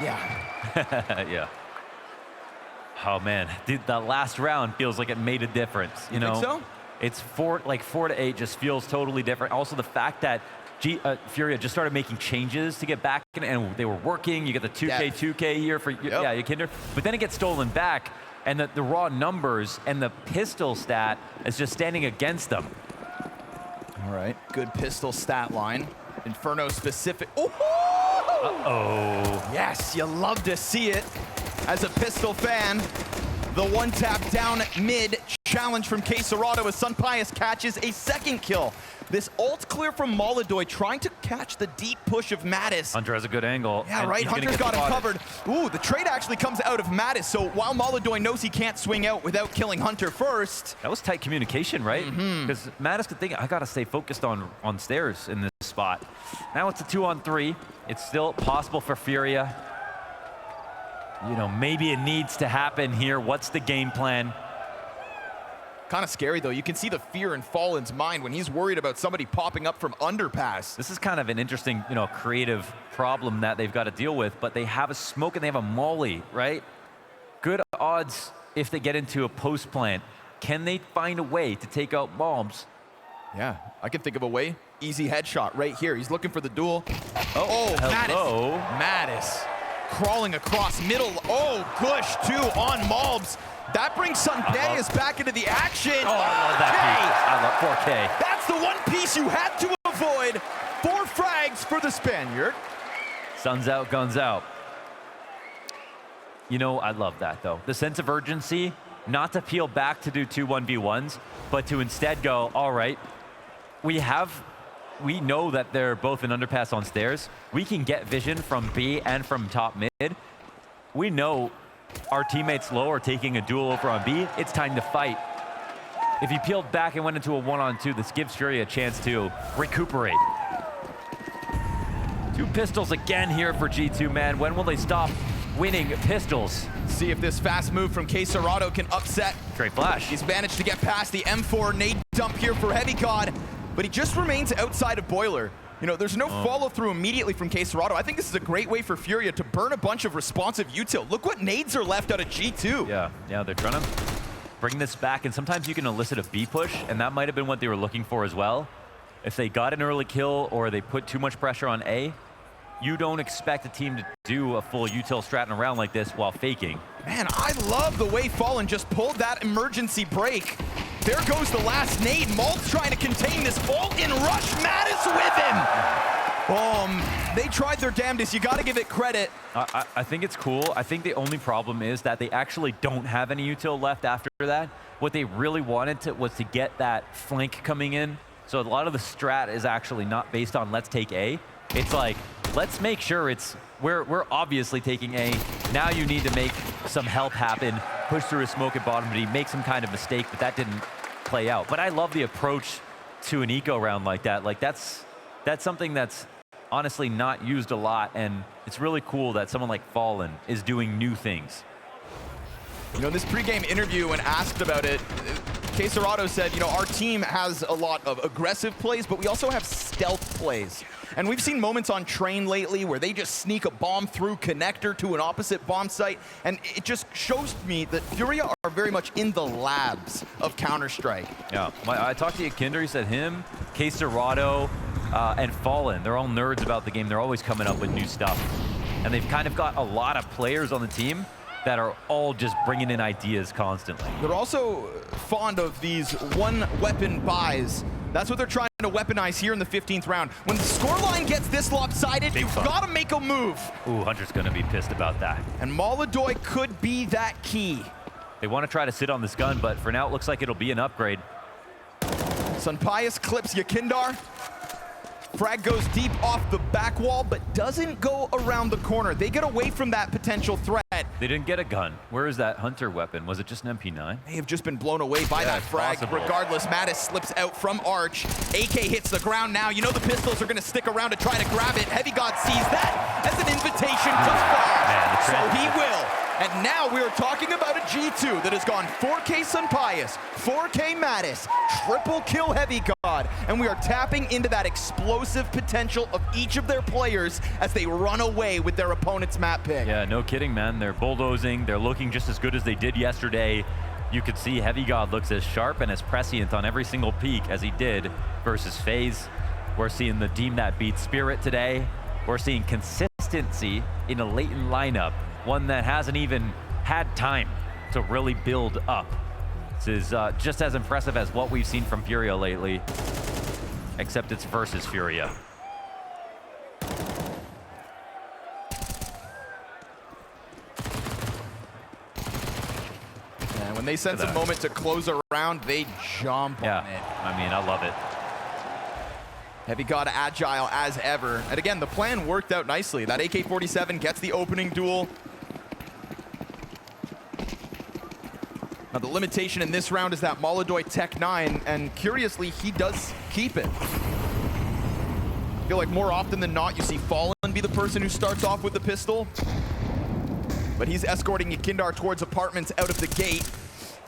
yeah. Yeah. Oh man, dude, that last round feels like it made a difference. You know, think so? It's 4 to 8 just feels totally different. Also, the fact that Furia just started making changes to get back, and they were working. You get the 2K here for Yakinder, but then it gets stolen back, and the raw numbers and the pistol stat is just standing against them. All right, good pistol stat line. Inferno specific. Oh! Uh-oh. Yes, you love to see it. As a pistol fan, the one tap down mid challenge from Quesarado as Sunpius catches a second kill. This ult clear from Molodoy trying to catch the deep push of Mattis. Hunter has a good angle. Yeah, right, Hunter's got him covered. Ooh, the trade actually comes out of Mattis, so while Molodoy knows he can't swing out without killing Hunter first. That was tight communication, right? Because Mattis could think, I gotta stay focused on stairs in this spot. Now it's a 2-on-3. It's still possible for Furia. You know, maybe it needs to happen here. What's the game plan? Kind of scary, though. You can see the fear in Fallen's mind when he's worried about somebody popping up from underpass. This is kind of an interesting, you know, creative problem that they've got to deal with, but they have a smoke and they have a molly, right? Good odds if they get into a post plant. Can they find a way to take out mobs? Yeah, I can think of a way. Easy headshot right here. He's looking for the duel. Oh, hello. Mattis crawling across middle. Oh, Gush, too, on Malbs. That brings Sunpius back into the action. Oh, I love that piece. I love 4K. That's the one piece you had to avoid. 4 frags for the Spaniard. Sun's out, guns out. You know, I love that, though. The sense of urgency, not to peel back to do 2 1v1s, but to instead go, all right, we know that they're both in underpass on stairs. We can get vision from B and from top mid. We know our teammates low are taking a duel over on B. It's time to fight. If he peeled back and went into a 1-on-2, this gives Furia a chance to recuperate. 2 pistols again here for G2, man. When will they stop winning pistols? See if this fast move from Quesarado can upset. Great flash. He's managed to get past the M4 nade dump here for Heavy God, but he just remains outside of Boiler. You know, there's no follow-through immediately from Quesarado. I think this is a great way for Furia to burn a bunch of responsive util. Look what nades are left out of G2. Yeah, they're trying to bring this back, and sometimes you can elicit a B push, and that might have been what they were looking for as well. If they got an early kill or they put too much pressure on A, you don't expect a team to do a full util strat in a round like this while faking. Man, I love the way Fallen just pulled that emergency break. There goes the last nade. Malt's trying to contain this ult in rush. Mattis with him. They tried their damnedest. You got to give it credit. I think it's cool. I think the only problem is that they actually don't have any util left after that. What they really wanted was to get that flank coming in. So a lot of the strat is actually not based on let's take A. It's like, let's make sure we're obviously taking A. Now you need to make some help happen, push through a smoke at bottom D, make some kind of mistake, but that didn't play out. But I love the approach to an eco round like that. Like that's something that's honestly not used a lot, and it's really cool that someone like Fallen is doing new things. You know, this pregame interview, when asked about it, Quesarado said, you know, our team has a lot of aggressive plays, but we also have stealth plays. And we've seen moments on Train lately where they just sneak a bomb through connector to an opposite bomb site, and it just shows me that Furia are very much in the labs of Counter-Strike. Yeah, I talked to Yakinder, he said him, Quesarado, and Fallen, they're all nerds about the game. They're always coming up with new stuff. And they've kind of got a lot of players on the team that are all just bringing in ideas constantly. They're also fond of these one-weapon buys. That's what they're trying to weaponize here in the 15th round. When the scoreline gets this lopsided, you've got to make a move. Ooh, Hunter's going to be pissed about that. And Molodoy could be that key. They want to try to sit on this gun, but for now it looks like it'll be an upgrade. Sunpius clips Yakindar. Frag goes deep off the back wall, but doesn't go around the corner. They get away from that potential threat. They didn't get a gun. Where is that Hunter weapon? Was it just an MP9? They have just been blown away by that frag. Possible. Regardless, Mattis slips out from Arch. AK hits the ground now. You know the pistols are going to stick around to try to grab it. Heavy God sees that as an invitation to fire. So he will. And now we're talking about a G2 that has gone 4K Sunpius, 4K Mattis, triple kill Heavy God, and we are tapping into that explosive potential of each of their players as they run away with their opponent's map pick. Yeah, no kidding, man. They're bulldozing. They're looking just as good as they did yesterday. You could see Heavy God looks as sharp and as prescient on every single peak as he did versus FaZe. We're seeing the team that beats Spirit today. We're seeing consistency in a latent lineup, one that hasn't even had time to really build up. This is just as impressive as what we've seen from Furia lately, except it's versus Furia. And when they sense a moment to close a round, they jump on it. I mean, I love it. Heavy God agile as ever. And again, the plan worked out nicely. That AK-47 gets the opening duel. Now the limitation in this round is that Molodoy Tech 9, and curiously, he does keep it. I feel like more often than not, you see Fallen be the person who starts off with the pistol. But he's escorting Yakindar towards apartments out of the gate.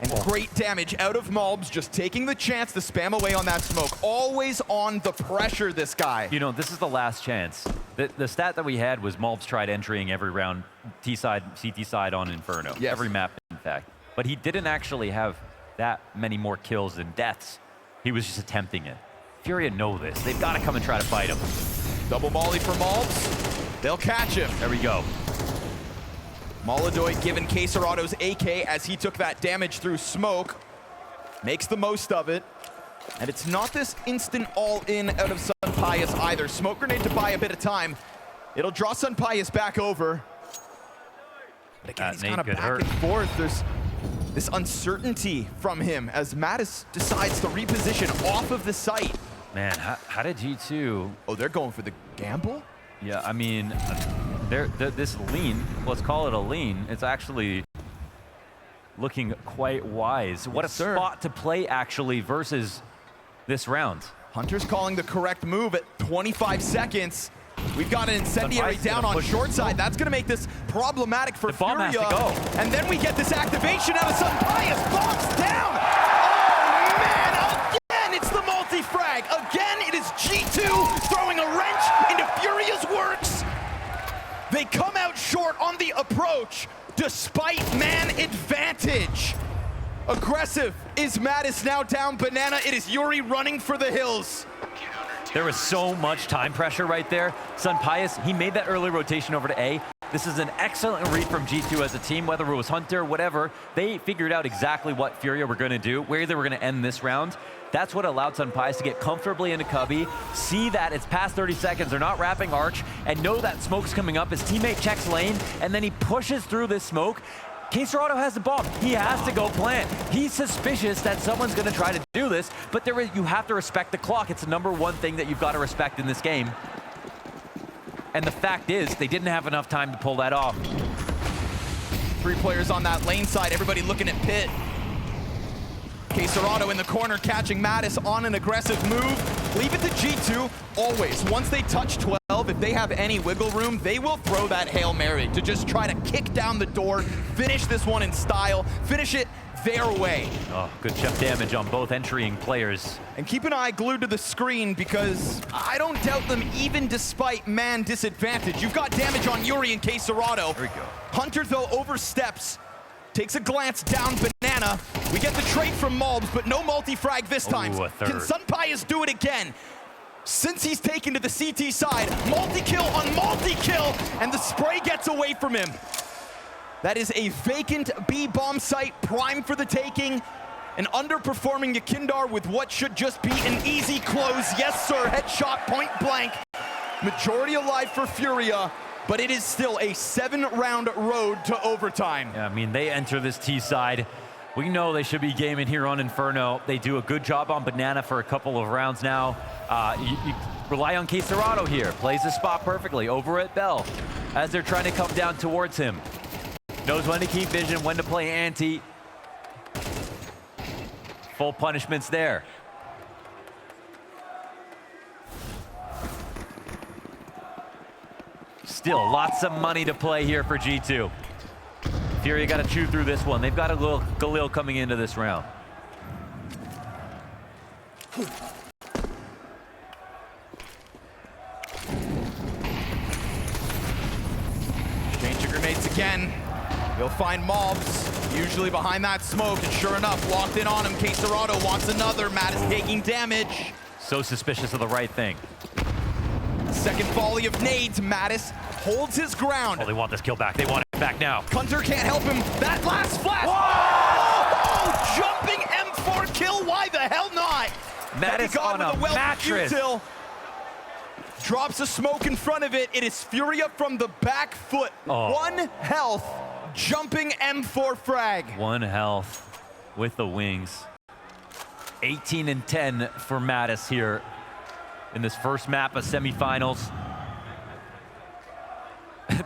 And great damage out of Malbs, just taking the chance to spam away on that smoke. Always on the pressure, this guy. You know, this is the last chance. The stat that we had was Malbs tried entering every round, T-side, CT side on Inferno. Yes. Every map, in fact. But he didn't actually have that many more kills than deaths. He was just attempting it. Furia know this. They've got to come and try to fight him. Double molly for Malbs. They'll catch him. There we go. Molodoy giving Cacerato's AK as he took that damage through smoke. Makes the most of it. And it's not this instant all-in out of Sun Pius either. Smoke grenade to buy a bit of time. It'll draw Sun Pius back over. But again, he's kind of back and forth. There's this uncertainty from him as Mattis decides to reposition off of the site. Man, how did G2... Oh, they're going for the gamble? Yeah, I mean, this lean, let's call it a lean, it's actually looking quite wise. What a spot to play, actually, versus this round. Hunter's calling the correct move at 25 seconds. We've got an incendiary down on short side. That's going to make this problematic for Furia. Has to go. And then we get this activation out of Sun Pius. Bombs down! Oh, man! Again, it's the multi-frag. Again, it is G2 throwing a wrench into Furia's works. They come out short on the approach despite man advantage. Aggressive is Mattis, now down Banana. It is Yuri running for the hills. There was so much time pressure right there. Sun Pius, he made that early rotation over to A. This is an excellent read from G2 as a team, whether it was Hunter, whatever. They figured out exactly what Furia were going to do, where they were going to end this round. That's what allowed Sun Pius to get comfortably into Cubby, see that it's past 30 seconds, they're not wrapping Arch, and know that smoke's coming up. His teammate checks lane, and then he pushes through this smoke. Cacerado has the bomb. He has to go plant. He's suspicious that someone's going to try to do this, but you have to respect the clock. It's the #1 thing that you've got to respect in this game. And the fact is, they didn't have enough time to pull that off. 3 players on that lane side, everybody looking at Pit. Cacerado in the corner catching Mattis on an aggressive move. Leave it to G2 always. Once they touch 12, if they have any wiggle room, they will throw that Hail Mary to just try to kick down the door, finish this one in style, finish it their way. Oh, good chef damage on both entering players. And keep an eye glued to the screen because I don't doubt them even despite man disadvantage. You've got damage on Yuri and Cacerado. There we go. Hunter, though, oversteps. Takes a glance down Banana. We get the trade from Malbs, but no multi-frag this time. Ooh, a third. Can Sun Pius do it again? Since he's taken to the CT side, multi-kill on multi-kill, and the spray gets away from him. That is a vacant B-bomb site, prime for the taking. An underperforming Yakindar with what should just be an easy close. Yes, sir, headshot point blank. Majority alive for Furia, but it is still a 7-round road to overtime. Yeah, I mean, they enter this T side. We know they should be gaming here on Inferno. They do a good job on Banana for a couple of rounds now. You rely on Cacerado here. Plays the spot perfectly over at Bell as they're trying to come down towards him. Knows when to keep vision, when to play anti. Full punishments there. Still lots of money to play here for G2. Furia got to chew through this one. They've got a little Galil coming into this round. Exchange of grenades again. He'll find Malbs, usually behind that smoke, and sure enough, locked in on him. Cacerado wants another. Matt is taking damage. So suspicious of the right thing. Second volley of nades. Mattis holds his ground. Oh, they want this kill back. They want it back now. Hunter can't help him. That last flash. Oh, jumping M4 kill. Why the hell not? Mattis on a mattress. Util. Drops a smoke in front of it. It is Furia from the back foot. Oh. 1 health. Jumping M4 frag. 1 health with the wings. 18 and 10 for Mattis here in this first map of semifinals.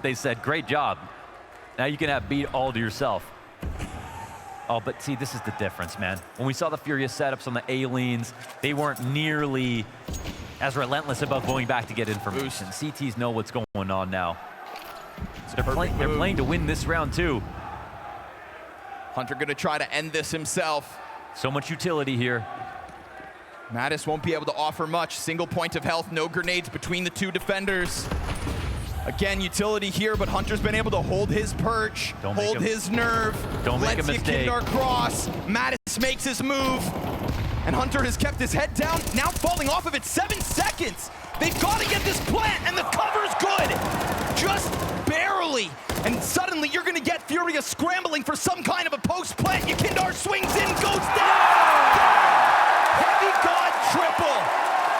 They said, great job. Now you can have beat all to yourself. Oh, but see, this is the difference, man. When we saw the Furia setups on the A-lanes, they weren't nearly as relentless about going back to get information. CTs know what's going on now. They're playing to win this round too. Hunter gonna try to end this himself. So much utility here. Mattis won't be able to offer much. Single point of health, no grenades between the two defenders. Again, utility here, but Hunter's been able to hold his perch, hold his nerve. Don't make a mistake. Lets cross. Mattis makes his move. And Hunter has kept his head down, now falling off of it. 7 seconds. They've got to get this plant, and the cover's good. Just barely. And suddenly you're going to get Furia scrambling for some kind of a post plant. Yakindar swings in, goes down. Heavy God triple.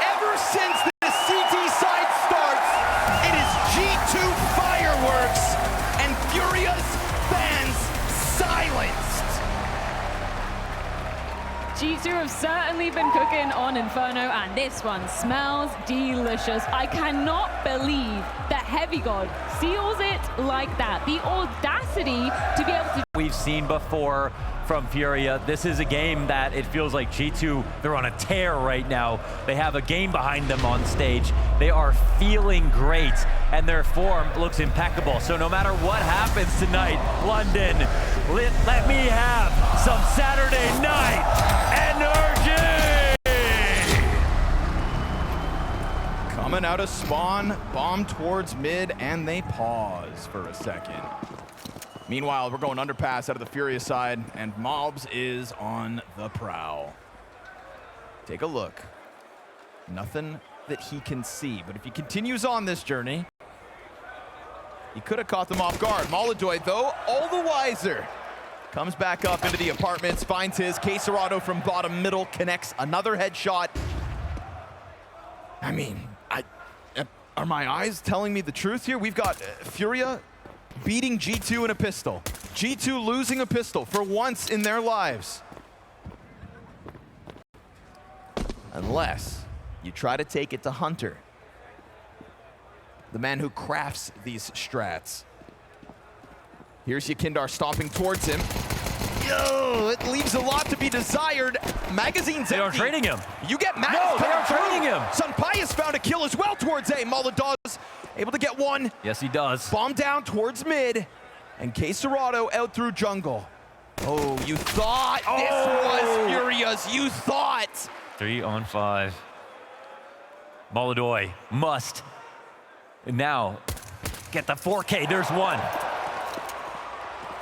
Ever since the CT side starts, it is G2 fireworks, and Furia's fans silenced. G2 have certainly been cooking on Inferno, and this one smells delicious. I cannot believe that Heavy God seals it like that. The audacity to be able to... We've seen before from Furia. This is a game that it feels like G2, they're on a tear right now. They have a game behind them on stage. They are feeling great, and their form looks impeccable. So no matter what happens tonight, London, let me have some Saturday night energy! Coming out of spawn, bomb towards mid, and they pause for a second. Meanwhile, we're going underpass out of the Furia side, and Mobs is on the prowl. Take a look. Nothing that he can see, but if he continues on this journey, he could have caught them off guard. Molodoy, though, all the wiser. Comes back up into the apartments, finds his. Quesarado from bottom middle connects another headshot. I mean, are my eyes telling me the truth here? We've got Furia beating G2 in a pistol. G2 losing a pistol for once in their lives. Unless you try to take it to Hunter, the man who crafts these strats. Here's Yakindar stomping towards him. Yo, it leaves a lot to be desired. Magazine's They are empty. trading him. You get Mattis. No, they are trading him. Sunpius found a kill as well towards A. Molodaz able to get one. Yes, he does. Bomb down towards mid. And Quesarado out through jungle. Oh, you thought this was Furia's. You thought. 3 on 5. Molodoy must now get the 4K. There's one.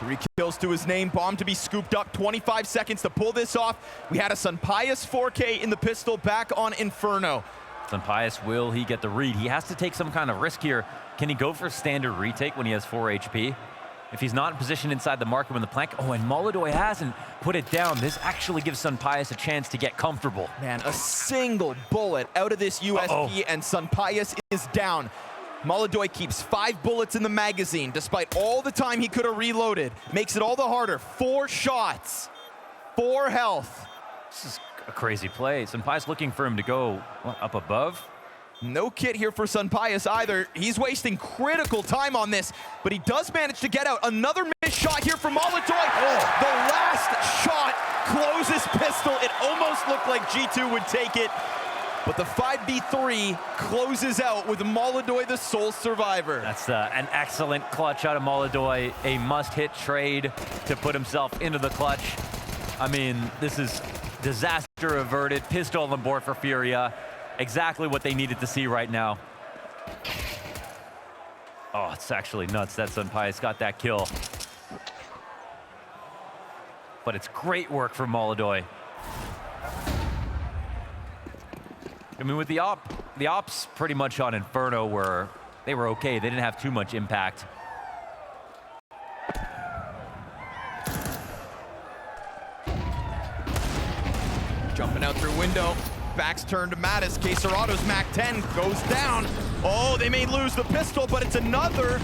3 kills to his name. Bomb to be scooped up. 25 seconds to pull this off. We had a Sunpius 4K in the pistol back on Inferno. Sunpius, will he get the read? He has to take some kind of risk here. Can he go for standard retake when he has 4 HP? If he's not in position inside the marker when the plank, oh, and Molodoy hasn't put it down. This actually gives Sunpius a chance to get comfortable. Man, a single bullet out of this USP and Sunpius is down. Molodoy keeps 5 bullets in the magazine despite all the time he could have reloaded. Makes it all the harder. 4 shots, 4 health. This is a crazy play. Sunpius looking for him to go up above. No kit here for Sunpius either. He's wasting critical time on this, but he does manage to get out. Another missed shot here from Molodoy. The last shot closes pistol. It almost looked like G2 would take it, but the 5v3 closes out with Molodoy the sole survivor. That's an excellent clutch out of Molodoy. A must-hit trade to put himself into the clutch. I mean, this is disaster averted. Pistol on board for Furia. Exactly what they needed to see right now. Oh, it's actually nuts that Sunpius got that kill. But it's great work from Molodoy. I mean, with the ops pretty much on Inferno they were okay. They didn't have too much impact. Jumping out through window. Backs turn to Mattis. Cacerato's Mac 10 goes down. Oh, they may lose the pistol, but it's another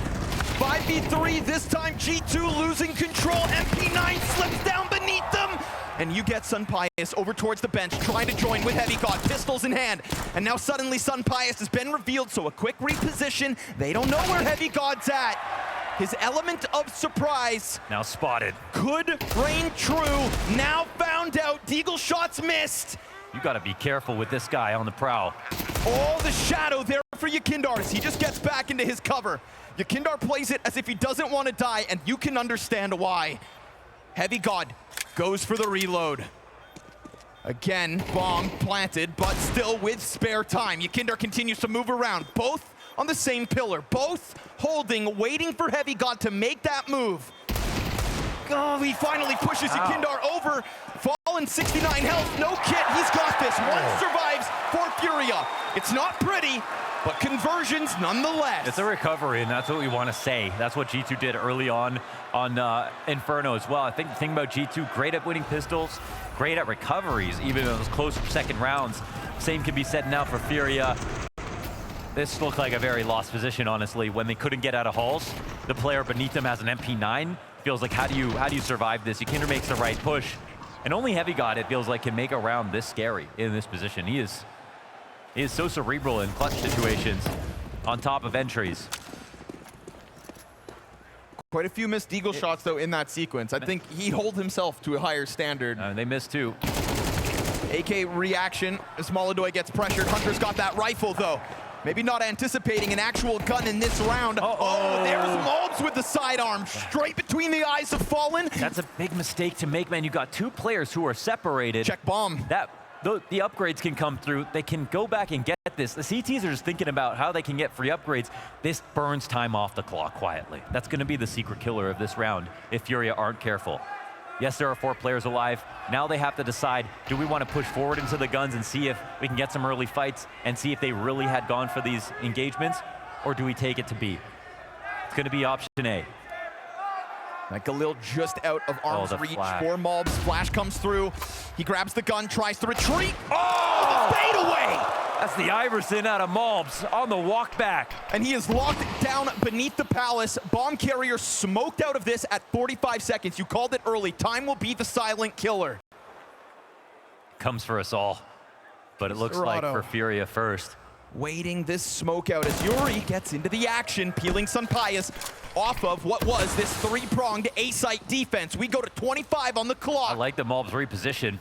5v3. This time G2 losing control. MP9 slips down beneath them. And you get Sun Pius over towards the bench, trying to join with Heavy God, pistols in hand. And now suddenly Sun Pius has been revealed, so a quick reposition. They don't know where Heavy God's at. His element of surprise Now spotted. could reign true. Now found out. Deagle shots missed. You got to be careful with this guy on the prowl. All the shadow there for Yakindar as he just gets back into his cover. Yakindar plays it as if he doesn't want to die, and you can understand why. Heavy God goes for the reload. Again, bomb planted, but still with spare time. Yakindar continues to move around, both on the same pillar, both holding, waiting for Heavy God to make that move. Oh, he finally pushes Yakindar over. Fallen 69 health, no kit, he's got this. One survives for Furia. It's not pretty, but conversions nonetheless. It's a recovery, and that's what we want to say. That's what G2 did early on Inferno as well. I think the thing about G2, great at winning pistols, great at recoveries, even in those close second rounds. Same can be said now for Furia. This looked like a very lost position, honestly. When they couldn't get out of halls, the player beneath them has an MP9. Feels like, how do you survive this? Yakindar makes the right push. And only Heavy God, it feels like, can make a round this scary in this position. He is so cerebral in clutch situations on top of entries. Quite a few missed Deagle shots, though, in that sequence. I think he holds himself to a higher standard. They missed too. AK reaction as Molodoy gets pressured. Hunter's got that rifle, though. Maybe not anticipating an actual gun in this round. Oh, there's Mulbs with the sidearm straight between the eyes of Fallen. That's a big mistake to make, man. You got two players who are separated. Check bomb. The upgrades can come through. They can go back and get this. The CTs are just thinking about how they can get free upgrades. This burns time off the clock quietly. That's going to be the secret killer of this round if Furia aren't careful. Yes, there are 4 players alive. Now they have to decide, do we want to push forward into the guns and see if we can get some early fights and see if they really had gone for these engagements, or do we take it to B? It's going to be option A. That Galil just out of arm's reach for Mulbs. Flash comes through. He grabs the gun, tries to retreat. Oh, the fadeaway! That's the Iverson out of Mulbs on the walk back. And he is locked down beneath the palace. Bomb carrier smoked out of this at 45 seconds. You called it early. Time will be the silent killer. Comes for us all, but it looks like for Furia first. Waiting this smoke out as Yuri gets into the action, peeling Sun Pius off of what was this 3-pronged A-site defense. We go to 25 on the clock. I like the Mulbs reposition.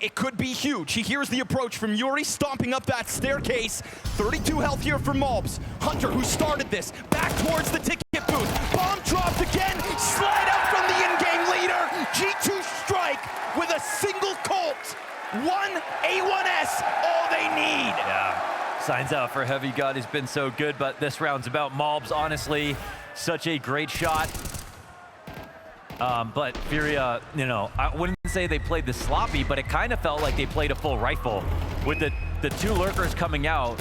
It could be huge. He hears the approach from Yuri, stomping up that staircase. 32 health here for Mulbs. Hunter, who started this, back towards the ticket booth. Bomb dropped again, slide out from the in-game leader. G2 strike with a single Colt. 1 A1S, all they need. Yeah. Signs out for Heavy God. He's been so good, but this round's about Mulbs. Honestly, such a great shot. But Furia, I wouldn't say they played this sloppy, but it kind of felt like they played a full rifle. With the 2 lurkers coming out,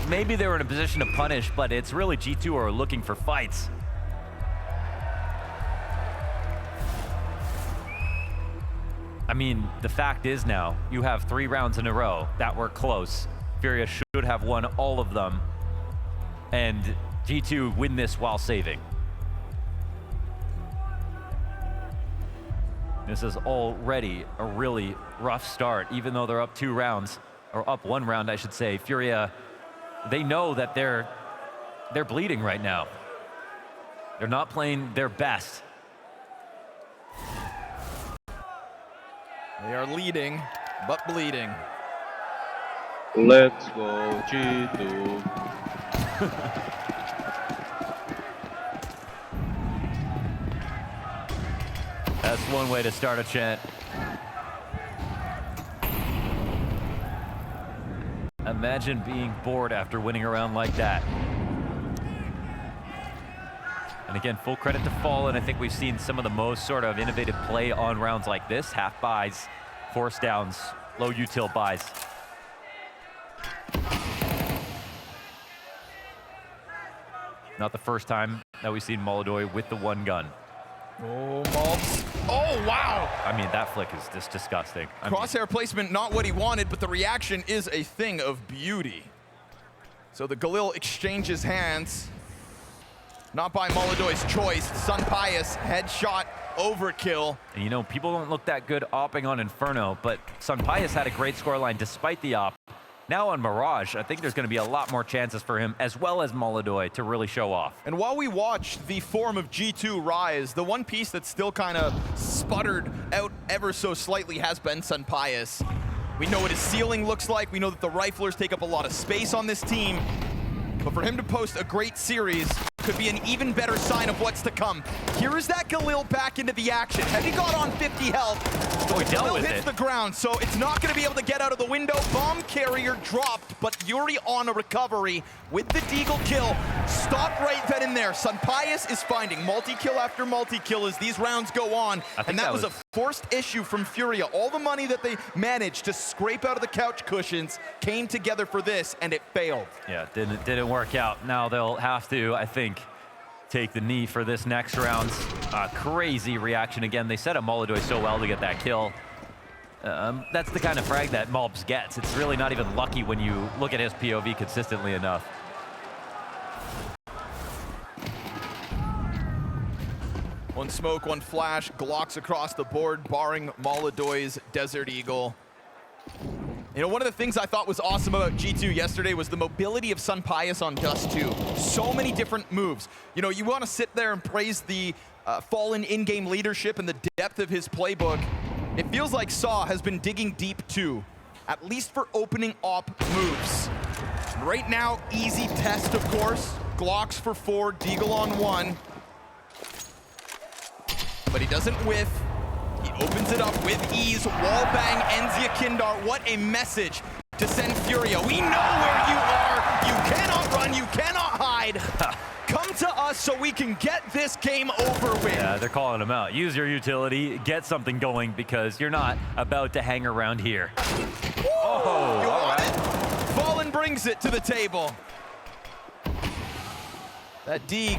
maybe they were in a position to punish, but it's really G2 who are looking for fights. I mean, the fact is now, you have 3 rounds in a row that were close. Furia should have won all of them, and G2 win this while saving. This is already a really rough start, even though they're up 2 rounds, or up 1 round, I should say. Furia, they know that they're bleeding right now. They're not playing their best. They are leading, but bleeding. Let's go G2. That's one way to start a chant. Imagine being bored after winning a round like that. And again, full credit to Fallen. I think we've seen some of the most sort of innovative play on rounds like this. Half buys, force downs, low util buys. Not the first time that we've seen Molodoi with the one gun. Oh, Malbs. Oh, wow. I mean, that flick is just disgusting. I mean, Crosshair placement, not what he wanted, but the reaction is a thing of beauty. So the Galil exchanges hands. Not by Molodoi's choice. Sun Pius, headshot, overkill. and you know, people don't look that good opping on Inferno, but Sun Pius had a great scoreline despite the op. Now on Mirage, I think there's going to be a lot more chances for him, as well as Molodoi, to really show off. And while we watch the form of G2 rise, the one piece that's still kind of sputtered out ever so slightly has been Sun Pius. We know what his ceiling looks like. We know that the riflers take up a lot of space on this team. But for him to post a great series could be an even better sign of what's to come. Here is that Galil back into the action. Heavy got on 50 health. Oh, he dealt Galil with hits it. the ground, so it's not going to be able to get out of the window. Bomb carrier dropped, but Yuri on a recovery with the Deagle kill. Stop right then and there. Sun Pius is finding multi-kill after multi-kill as these rounds go on. And that was a forced issue from Furia. All the money that they managed to scrape out of the couch cushions came together for this, and it failed. Yeah, didn't work out. Now they'll have to, I think, take the knee for this next round. Crazy reaction again. They set up Molodoi so well to get that kill. That's the kind of frag that Malbs gets. It's really not even lucky when you look at his POV consistently enough. One smoke, one flash, Glocks across the board, barring Molodoi's Desert Eagle. You know, one of the things I thought was awesome about G2 yesterday was the mobility of Sun Pius on Dust 2. So many different moves. You know, you want to sit there and praise the Fallen in-game leadership and the depth of his playbook. It feels like Saw has been digging deep too, at least for opening op moves. Right now, easy test, of course. Glocks for 4, Deagle on 1. But he doesn't whiff. He opens it up with ease. Wallbang ends Yakindar. What a message to send Furia. We know where you are. You cannot run. You cannot hide. Come to us so we can get this game over with. Yeah, they're calling him out. Use your utility, get something going, because you're not about to hang around here. Woo! Oh, You all want right. it? Fallen brings it to the table. That Deeg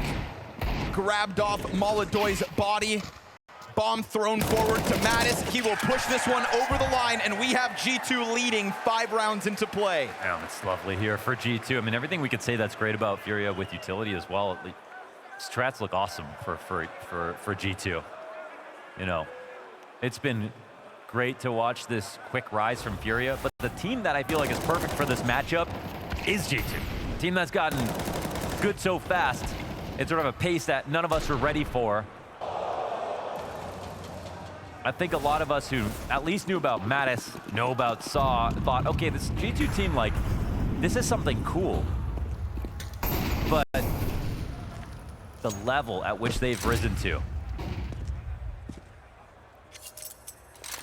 grabbed off Molodoi's body. Bomb thrown forward to Mattis. He will push this one over the line, and we have G2 leading 5 rounds into play. Yeah, it's lovely here for G2. I mean, everything we could say that's great about Furia with utility as well. Strats look awesome for G2. You know, it's been great to watch this quick rise from Furia, but the team that I feel like is perfect for this matchup is G2. A team that's gotten good so fast. It's sort of a pace that none of us are ready for. I think a lot of us who at least knew about Mattis, know about Saw, thought, okay, this G2 team, like, this is something cool. But the level at which they've risen to.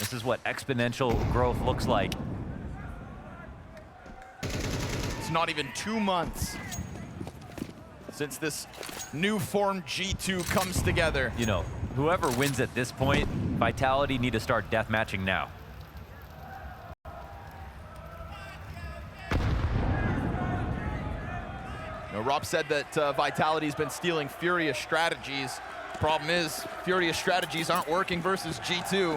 This is what exponential growth looks like. It's not even 2 months since this new form G2 comes together. You know, whoever wins at this point, Vitality need to start deathmatching now. You know, Rob said that Vitality's been stealing Furia strategies. Problem is, Furia strategies aren't working versus G2.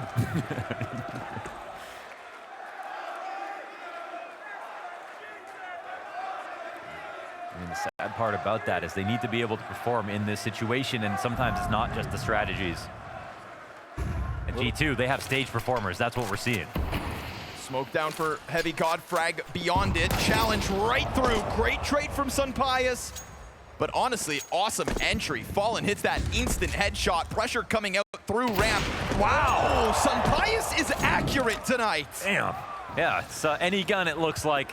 I mean, the sad part about that is they need to be able to perform in this situation, and sometimes it's not just the strategies. At G2, they have stage performers. That's what we're seeing. Smoke down for Heavy God, frag beyond it. Challenge right through. Great trade from Sun Pius. But honestly, awesome entry. Fallen hits that instant headshot. Pressure coming out through ramp. Wow, Sun Pius is accurate tonight. Damn. Yeah, it's any gun, it looks like,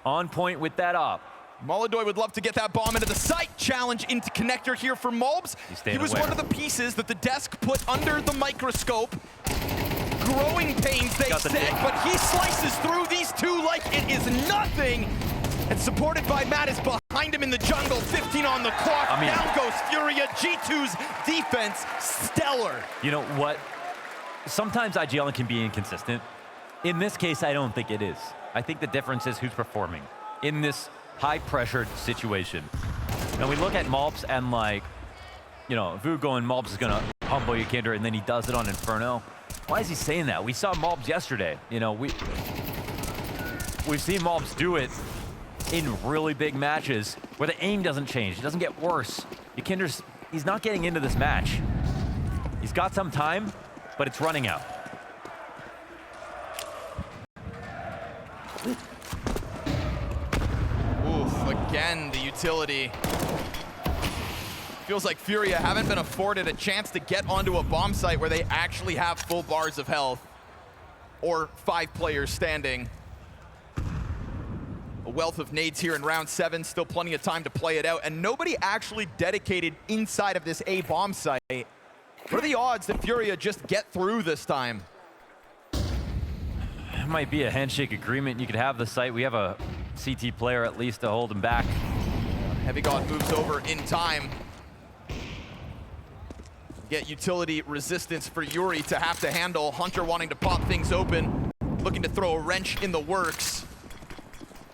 on point with that op. Molodoi would love to get that bomb into the site. Challenge into connector here for Malbs. He was one of the pieces that the desk put under the microscope. Growing pains, they said, but he slices through these two like it is nothing. And supported by Mattis behind him in the jungle. 15 on the clock. I mean, down goes Furia. G2's defense, stellar. You know what? Sometimes IGL can be inconsistent. In this case, I don't think it is. I think the difference is who's performing in this high-pressured situation. And we look at Malps and like, you know, if we were going Malps is gonna humble Ykinder and then he does it on Inferno. Why is he saying that? We saw Malps yesterday. You know, we've seen Malps do it in really big matches where the aim doesn't change. It doesn't get worse. Ykinder's, he's not getting into this match. He's got some time, but it's running out. Oof, again, the utility. Feels like Furia haven't been afforded a chance to get onto a bomb site where they actually have full bars of health or 5 players standing. A wealth of nades here in round 7, still plenty of time to play it out, and nobody actually dedicated inside of this A bomb site. What are the odds that Furia just get through this time? It might be a handshake agreement. You could have the site. We have a CT player at least to hold him back. Heavy God moves over in time. Get utility resistance for Yuri to have to handle. Hunter wanting to pop things open, looking to throw a wrench in the works.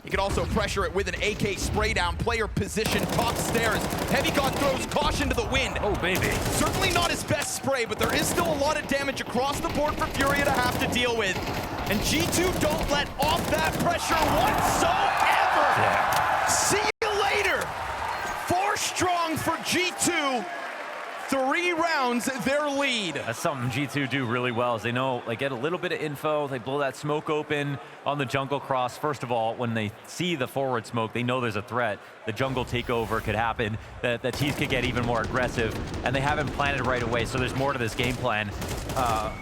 He can also pressure it with an AK spray down. Player position, top stairs. Heavy God throws caution to the wind. Oh, baby. Certainly not his best spray, but there is still a lot of damage across the board for Furia to have to deal with. And G2 don't let off that pressure whatsoever. Yeah. See you later. 4 strong for G2. 3 rounds, their lead. That's something G2 do really well, is they know, like, get a little bit of info, they blow that smoke open on the jungle cross. First of all, when they see the forward smoke, they know there's a threat. The jungle takeover could happen, the T's could get even more aggressive, and they haven't planned it right away, so there's more to this game plan.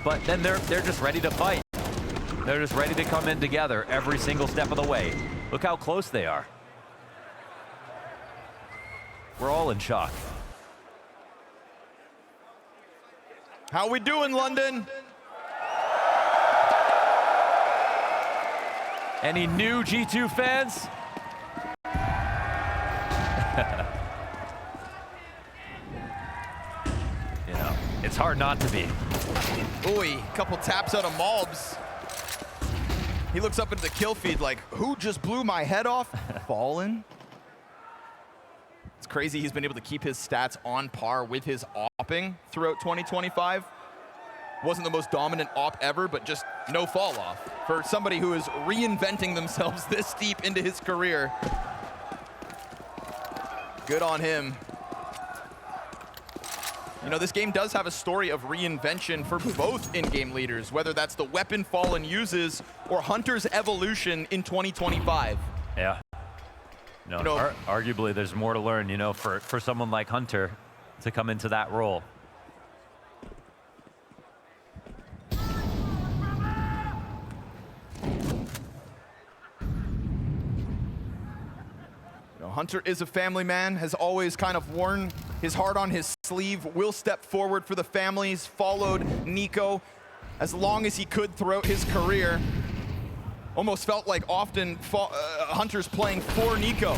But then they're just ready to fight. They're just ready to come in together every single step of the way. Look how close they are. We're all in shock. How we doing, London? Any new G2 fans? You know, it's hard not to be. Ooh, couple taps out of Malbs. He looks up into the kill feed like, who just blew my head off? Fallen. It's crazy he's been able to keep his stats on par with his opping throughout 2025. Wasn't the most dominant op ever, but just no fall off for somebody who is reinventing themselves this deep into his career. Good on him. You know, this game does have a story of reinvention for both in-game leaders, whether that's the weapon Fallen uses or Hunter's evolution in 2025. Yeah. No, You know, arguably there's more to learn, you know, for someone like Hunter to come into that role. Hunter is a family man, has always kind of worn his heart on his sleeve, will step forward for the families, followed Nico as long as he could throughout his career. Almost felt like often Hunter's playing for Nico.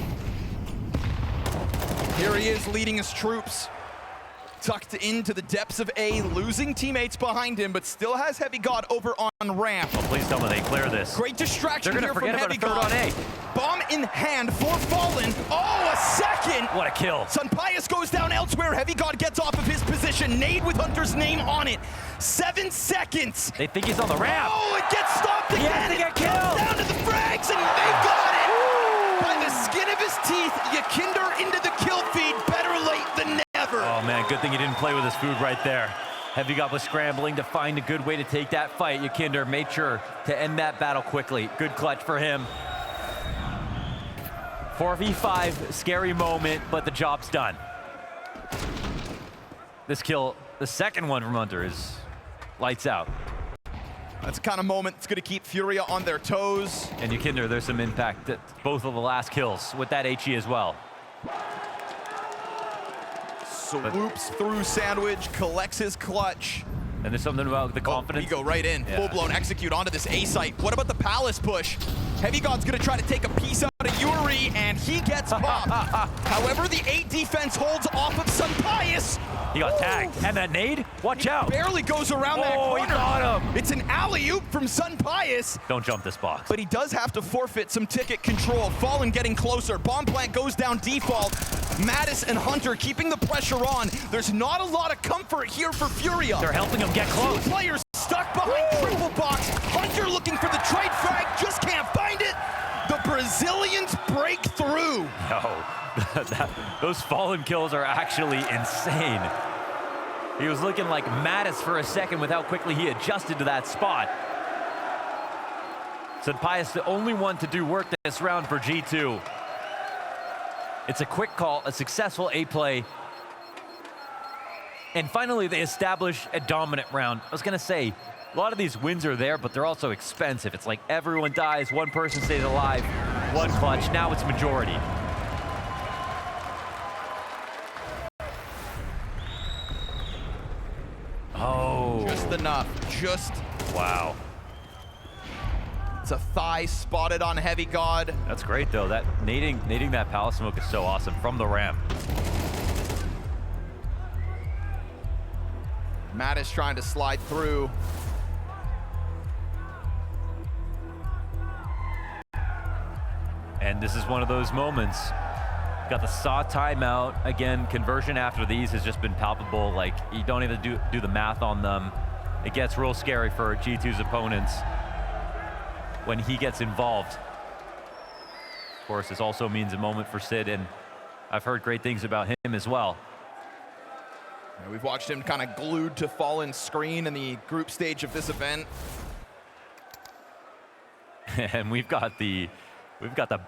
Here he is leading his troops, tucked into the depths of A, losing teammates behind him, but still has Heavy God over on ramp. Oh, please tell me they clear this. Great distraction They're here gonna from forget about Heavy a third God. on A. Bomb in hand for Fallen. Oh, a second! What a kill. Sunpius goes down elsewhere. Heavy God gets off of his position. Nade with Hunter's name on it. 7 seconds. They think he's on the ramp. Oh, it gets stopped He again. has to get It comes killed. down to the frags, and they got it. By the skin of his teeth, Ykinder into the kill feed. Better late than never. Oh man, good thing he didn't play with his food right there. Heavy God was scrambling to find a good way to take that fight. Ykinder made sure to end that battle quickly. Good clutch for him. 4v5, scary moment, but the job's done. This kill, the second one from Hunter, is lights out. That's the kind of moment that's going to keep Furia on their toes. And Ykinder, there's some impact at both of the last kills with that HE as well. Swoops through Sandwich, collects his clutch. And there's something about the confidence. We go right in, Yeah. full-blown execute onto this A site. What about the Palace push? Heavy God's gonna try to take a piece out of Yuri, and he gets popped. However, the 8 defense holds off of Sunpius. He got tagged. And that nade? Watch out. Barely goes around that Oh, corner. he got him. It's an alley-oop from Sun Pius. Don't jump this box. But he does have to forfeit some ticket control. Fallen getting closer. Bomb plant goes down default. Mattis and Hunter keeping the pressure on. There's not a lot of comfort here for Furia. They're helping him get close. Two players stuck behind triple box. Hunter looking for the trade frag, just can't find it. The Brazilians break through. No, those Fallen kills are actually insane. He was looking like Mattis for a second with how quickly he adjusted to that spot. Pius, the only one to do work this round for G2. It's a quick call, a successful A play. And finally, they establish a dominant round. I was gonna say, a lot of these wins are there, but they're also expensive. It's like everyone dies, one person stays alive, one clutch. Now it's majority. Oh. Just enough, just. Wow. It's a thigh spotted on Heavy God. That's great though. That nading that palace smoke is so awesome from the ramp. Mattis trying to slide through. And this is one of those moments. Got the saw timeout. Again, conversion after these has just been palpable. Like, you don't even do the math on them. It gets real scary for G2's opponents when he gets involved. Of course, this also means a moment for Sid, and I've heard great things about him as well. Yeah, we've watched him kind of glued to Fallen's screen in the group stage of this event. And we've got the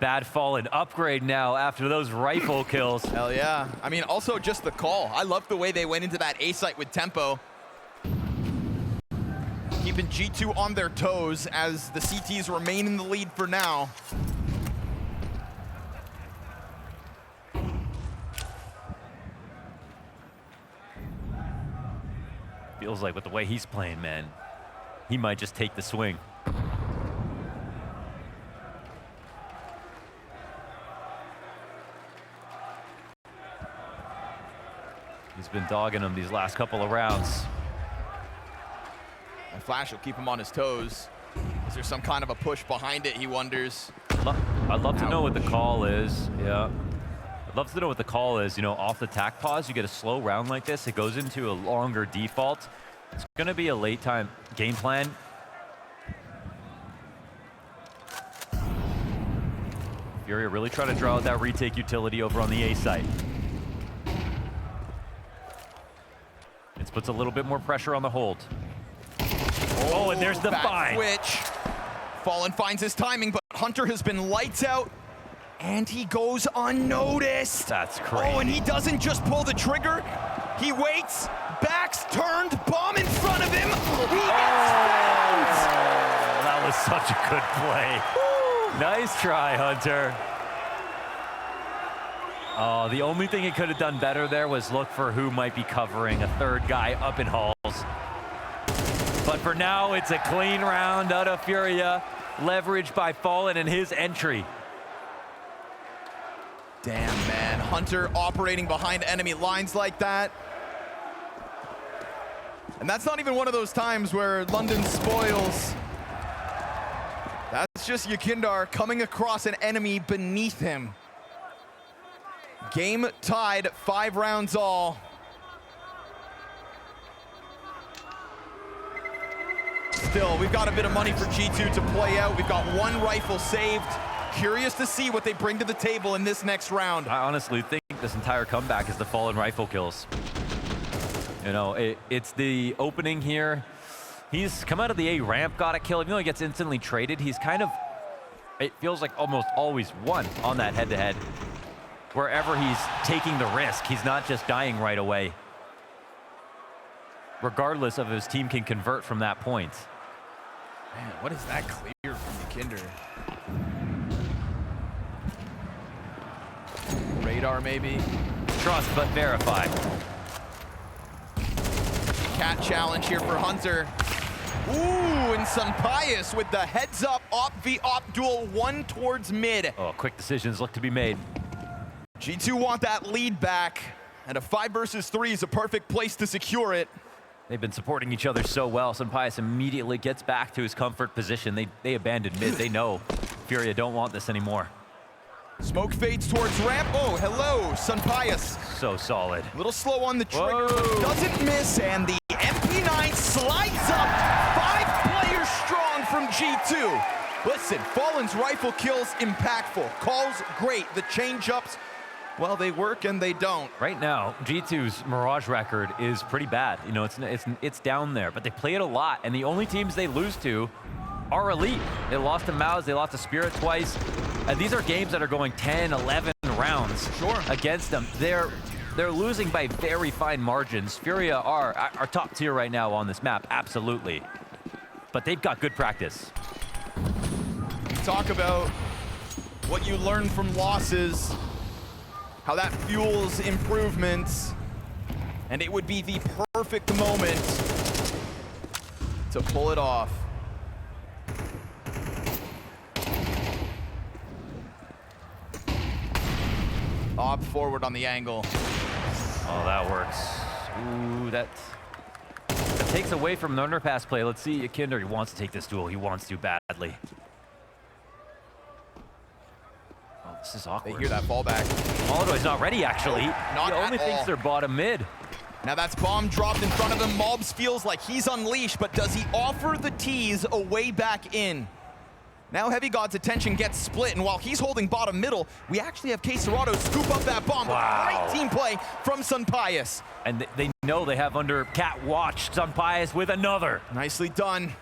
bad Fallen upgrade now after those rifle kills. Hell yeah. I mean, also just the call. I love the way they went into that A site with tempo. Keeping G2 on their toes as the CTs remain in the lead for now. Feels like with the way he's playing, man, he might just take the swing. He's been dogging him these last couple of rounds. And Flash will keep him on his toes. Is there some kind of a push behind it, he wonders? I'd love to know what the call is. Yeah. I'd love to know what the call is. You know, off the tack pause, you get a slow round like this. It goes into a longer default. It's going to be a late time game plan. Furia really trying to draw out that retake utility over on the A site. It puts a little bit more pressure on the hold. Oh, and there's the find. Switch. Fallen finds his timing, but Hunter has been lights out, and he goes unnoticed. That's crazy. Oh, and he doesn't just pull the trigger. He waits, backs turned, bomb in front of him. He gets found. That was such a good play. Woo. Nice try, Hunter. Oh, the only thing he could have done better there was look for who might be covering a third guy up in halls. But for now, it's a clean round out of Furia, leveraged by Fallen in his entry. Damn, man. Hunter operating behind enemy lines like that. And that's not even one of those times where London spoils. That's just Yakindar coming across an enemy beneath him. Game tied, 5 rounds all. Still, we've got a bit of money for G2 to play out. We've got 1 rifle saved. Curious to see what they bring to the table in this next round. I honestly think this entire comeback is the Fallen rifle kills. You know, it's the opening here. He's come out of the A ramp, got a kill. Even though he gets instantly traded, he's kind of, it feels like almost always won on that head-to-head. Wherever he's taking the risk, he's not just dying right away. Regardless of if his team can convert from that point. Man, what is that clear from Yakinder? Radar, maybe? Trust but verify. Cat challenge here for Hunter. Ooh, and Sun Pius with the heads up op v op duel, 1 towards mid. Oh, quick decisions look to be made. G2 want that lead back. And a 5 versus 3 is a perfect place to secure it. They've been supporting each other so well. Sunpius immediately gets back to his comfort position. They abandoned mid. They know Furia don't want this anymore. Smoke fades towards ramp. Oh, hello, Sunpius. So solid. A little slow on the trigger, but doesn't miss, and the MP9 slides up. 5 players strong from G2. Listen, Fallen's rifle kills impactful. Calls great. The change-ups, well, they work and they don't. Right now, G2's Mirage record is pretty bad. You know, it's down there, but they play it a lot, and the only teams they lose to are elite. They lost to Mouse, they lost to Spirit twice, and these are games that are going 10, 11 rounds against them. They're losing by very fine margins. Furia are top tier right now on this map, absolutely. But they've got good practice. Talk about what you learn from losses, how that fuels improvements, and it would be the perfect moment to pull it off. Op forward on the angle. Oh, that works. Ooh, that takes away from the underpass play. Let's see, Kinder, he wants to take this duel. He wants to badly. Oh, this is awkward. They hear that fallback. Moldo's not ready, actually. Not he only at thinks all. they're bottom mid. Now that's bomb dropped in front of him. Mobs feels like he's unleashed, but does he offer the tease a way back in? Now Heavy God's attention gets split, and while he's holding bottom middle, we actually have K-Serrato scoop up that bomb. Wow. Great team play from Sunpius. And they know they have under cat watch Sunpius with another. Nicely done.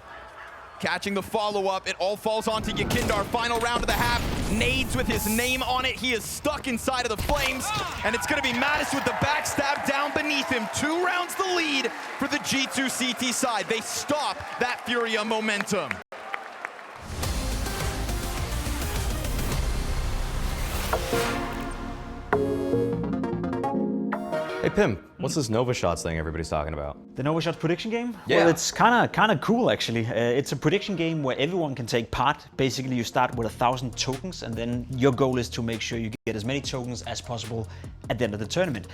Catching the follow-up, it all falls onto Yakindar. Final round of the half. Nades with his name on it. He is stuck inside of the flames, and it's gonna be Mattis with the backstab down beneath him. 2 rounds the lead for the G2 CT side. They stop that Furia momentum. Hey Pim, what's this Nova Shots thing everybody's talking about? The Nova Shots prediction game? Yeah. Well, it's kind of cool actually. It's a prediction game where everyone can take part. Basically, you start with 1,000 tokens, and then your goal is to make sure you get as many tokens as possible at the end of the tournament.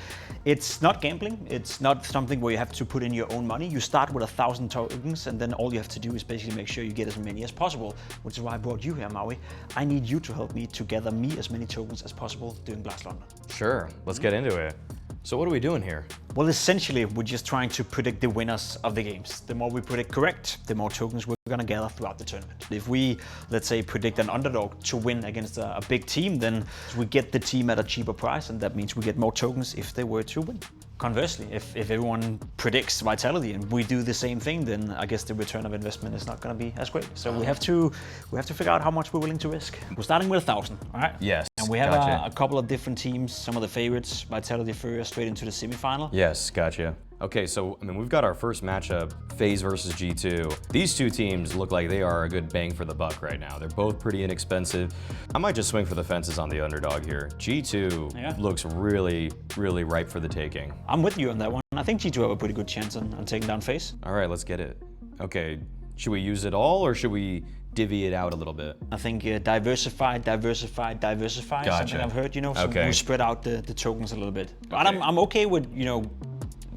It's not gambling. It's not something where you have to put in your own money. You start with 1,000 tokens, and then all you have to do is basically make sure you get as many as possible, which is why I brought you here, Maui. I need you to help me to gather me as many tokens as possible during Blast London. Sure, let's get into it. So what are we doing here? Well, essentially, we're just trying to predict the winners of the games. The more we predict correct, the more tokens we're going to gather throughout the tournament. If we, let's say, predict an underdog to win against a big team, then we get the team at a cheaper price, and that means we get more tokens if they were to win. Conversely, if everyone predicts Vitality and we do the same thing, then I guess the return of investment is not going to be as great. So we have to figure out how much we're willing to risk. We're starting with 1,000, all right? Yes, And we have gotcha. a couple of different teams, some of the favorites, Vitality, Furia, straight into the semifinal. Yes, gotcha. Okay, so I mean, we've got our first matchup, FaZe versus G2. These two teams look like they are a good bang for the buck right now. They're both pretty inexpensive. I might just swing for the fences on the underdog here. G2 looks really, really ripe for the taking. I'm with you on that one. I think G2 have a pretty good chance on taking down FaZe. All right, let's get it. Okay, should we use it all or should we divvy it out a little bit? I think diversify. Gotcha. Something I've heard, you know, so Okay. we spread out the tokens a little bit. But I'm okay with, you know,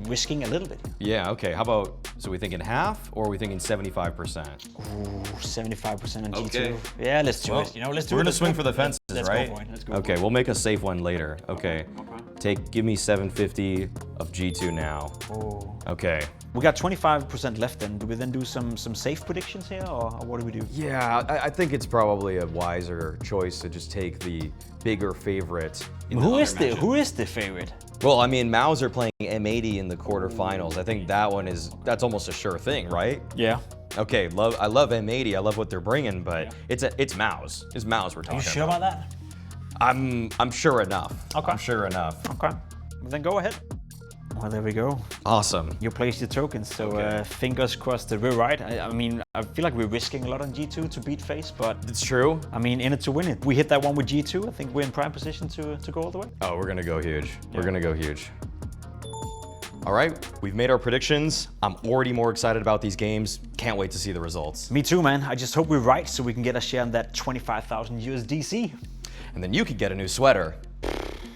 risking a little bit. Yeah, okay, how about, so we thinking half or are we thinking 75%? Ooh, 75% on G2. Okay. Yeah, let's do Well, it. You know, let's do it. We're gonna Let's swing go. for the fences, Let's right? go for it. Let's go Okay, for it. we'll make a safe one later. Okay. Give me 750 of G2 now. Oh. Okay. We got 25% left then. Do we then do some safe predictions here, or what do we do? Yeah, I think it's probably a wiser choice to just take the bigger favorite. Who is the favorite? Well, I mean, Maus are playing M80 in the quarterfinals. I think that's almost a sure thing, right? Yeah. Okay, I love M80. I love what they're bringing, but it's Maus. It's Maus we're talking Are you sure about that? I'm sure enough. Okay. I'm sure enough. Okay. Well, then go ahead. Well, there we go. Awesome. You placed your tokens, so fingers crossed that we're right. I mean, I feel like we're risking a lot on G2 to beat FaZe, but It's true. I mean, in it to win it. We hit that one with G2. I think we're in prime position to go all the way. Oh, we're gonna go huge. We're gonna go huge. All right, we've made our predictions. I'm already more excited about these games. Can't wait to see the results. Me too, man. I just hope we're right so we can get a share on that 25,000 USDC. And then you could get a new sweater.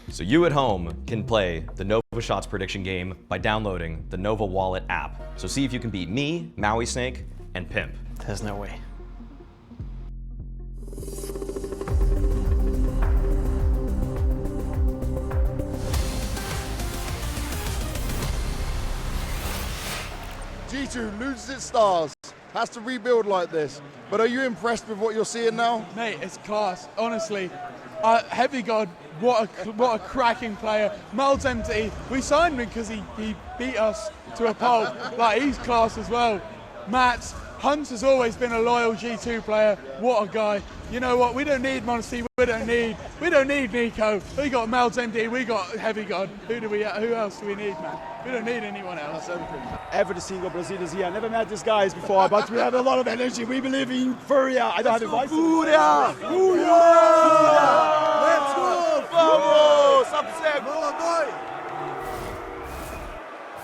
So you at home can play the Nova Shots prediction game by downloading the Nova Wallet app. So see if you can beat me, Maui Snake, and Pimp. There's no way. G2 loses its stars, has to rebuild like this. But are you impressed with what you're seeing now? Mate, it's class, honestly. Heavy God, what a cracking player. Mould's empty. We signed him because he beat us to a pulp. Like, he's class as well. Matt, Hunt has always been a loyal G2 player. What a guy. You know what? We don't need Monty. We don't need Nico. We got Mould's empty. We got Heavy God. Who else do we need, man? We don't need anyone else. Every single Brazilian here. I never met these guys before, but we have a lot of energy. We believe in FURIA. I don't have a voice. FURIA! FURIA! Let's go! Vamos!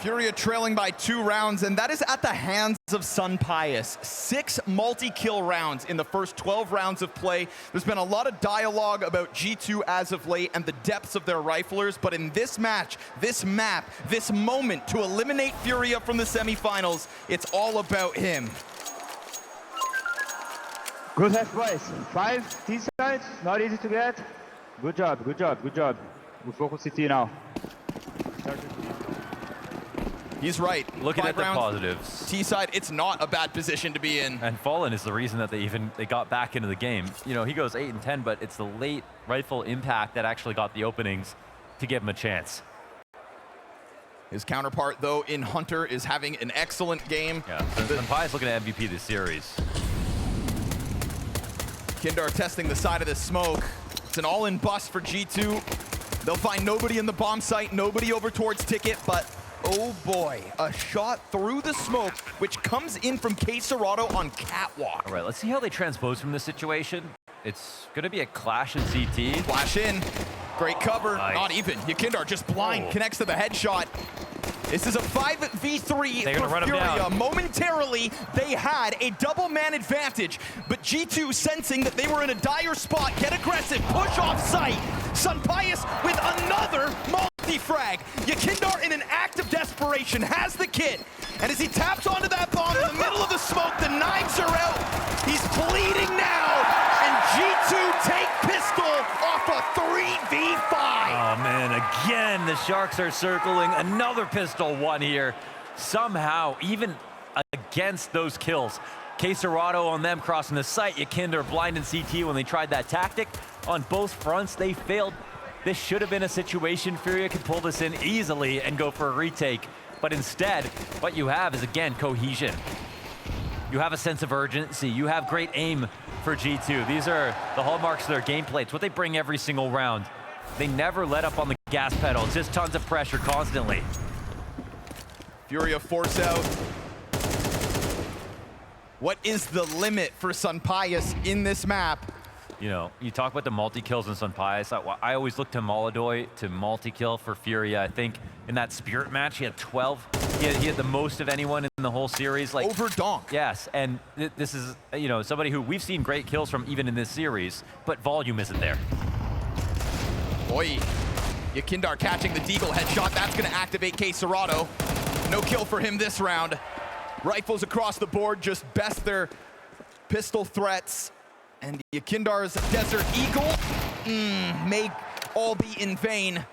FURIA trailing by 2 rounds, and that is at the hands of Sun Pius. 6 multi-kill rounds in the first 12 rounds of play. There's been a lot of dialogue about G2 as of late and the depths of their riflers, but in this match, this map, this moment to eliminate FURIA from the semifinals, it's all about him. Good half, boys. 5 T-sides, not easy to get. Good job, good job, good job. We focus CT now. He's right. Looking at the positives. T-side, it's not a bad position to be in. And Fallen is the reason that they got back into the game. You know, he goes 8 and 10, but it's the late rifle impact that actually got the openings to give him a chance. His counterpart, though, in Hunter is having an excellent game. Yeah, and Pius looking at MVP this series. Kindar testing the side of the smoke. It's an all-in bust for G2. They'll find nobody in the bomb site, nobody over towards Ticket, but oh boy, a shot through the smoke, which comes in from K Serato on Catwalk. All right, let's see how they transpose from this situation. It's gonna be a clash in CT. Flash in, great cover, Nice. not even. Yakindar just blind, connects to the headshot. This is a 5v3 They're gonna for run him FURIA. down. Momentarily, they had a double man advantage, but G2 sensing that they were in a dire spot, get aggressive, push off site. Sun Pius with another multi-frag. Yakindar in an act of desperation has the kit, and as he taps onto that bomb in the middle of the smoke, the knives are out. He's bleeding now, and G2 take pistol off a 3v5. Oh man, again, the Sharks are circling. Another pistol one here. Somehow, even against those kills, K Serato on them crossing the site, Yakinder blind in CT when they tried that tactic. On both fronts, they failed. This should have been a situation FURIA could pull this in easily and go for a retake. But instead, what you have is, again, cohesion. You have a sense of urgency. You have great aim for G2. These are the hallmarks of their gameplay. It's what they bring every single round. They never let up on the gas pedal. Just tons of pressure constantly. FURIA force out. What is the limit for Sun Pius in this map? You know, you talk about the multi-kills in Sun Pius. I always look to Molodoy to multi-kill for FURIA. I think in that Spirit match, he had 12. He had the most of anyone in the whole series. Like, over Donk. Yes, and this is, you know, somebody who we've seen great kills from even in this series, but volume isn't there. Boy, Yakindar catching the Deagle headshot. That's going to activate K Serato. No kill for him this round. Rifles across the board just best their pistol threats. And Yakindar's Desert Eagle may all be in vain.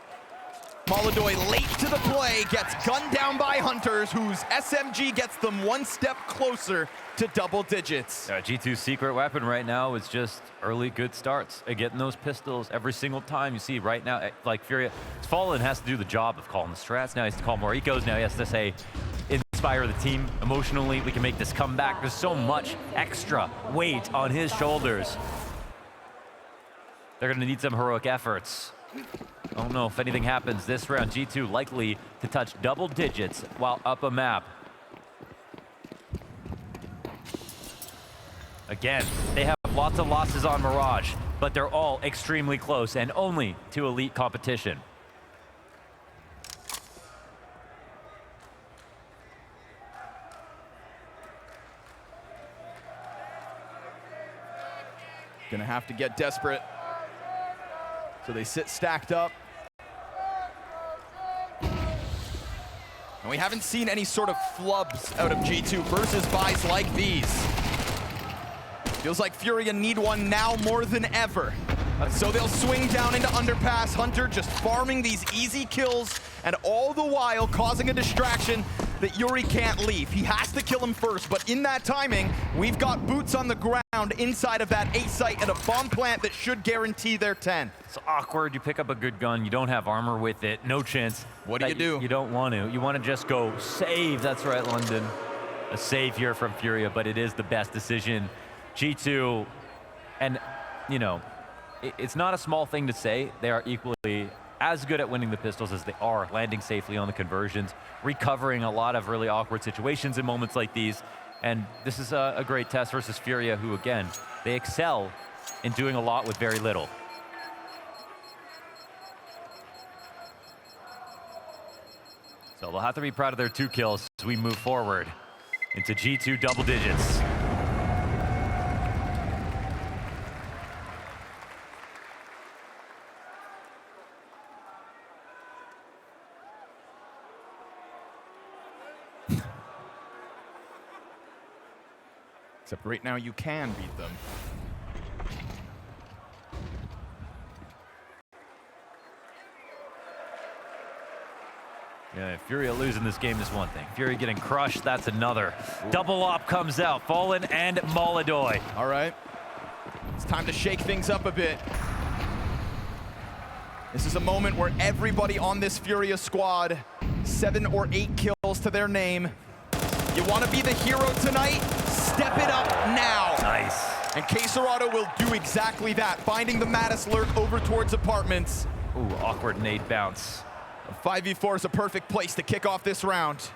Molodoy late to the play, gets gunned down by Hunters, whose SMG gets them one step closer to double digits. G2's secret weapon right now is just early good starts. Getting those pistols every single time. You see right now, like FURIA, Fallen has to do the job of calling the strats. Now he has to call more ecos. Now he has to say, inspire the team emotionally. We can make this comeback. There's so much extra weight on his shoulders. They're gonna need some heroic efforts. I don't know if anything happens this round. G2 likely to touch double digits while up a map. Again, they have lots of losses on Mirage, but they're all extremely close and only to elite competition. Gonna have to get desperate. So they sit stacked up. We haven't seen any sort of flubs out of G2 versus buys like these. Feels like Furia need one now more than ever. So they'll swing down into underpass. Hunter just farming these easy kills and all the while causing a distraction that Yuri can't leave. He has to kill him first, but in that timing, we've got boots on the ground inside of that A site and a bomb plant that should guarantee their 10. It's awkward. You pick up a good gun. You don't have armor with it. No chance. What do you do? You don't want to. You want to just go save. That's right, London. A save here from Furia, but it is the best decision. G2, and you know, it's not a small thing to say. They are equally as good at winning the pistols as they are landing safely on the conversions, recovering a lot of really awkward situations in moments like these. And this is a great test versus Furia, who, again, they excel in doing a lot with very little. So they'll have to be proud of their 2 kills as we move forward into G2 double digits. Except right now you can beat them. Yeah, Furia losing this game is one thing. Furia getting crushed, that's another. Double op comes out, Fallen and Molodoy. All right, it's time to shake things up a bit. This is a moment where everybody on this Furia squad, 7 or 8 kills to their name. You want to be the hero tonight? Step it up now. Nice. And K-Serrado will do exactly that, finding the Mattis lurk over towards apartments. Ooh, awkward nade bounce. A 5v4 is a perfect place to kick off this round.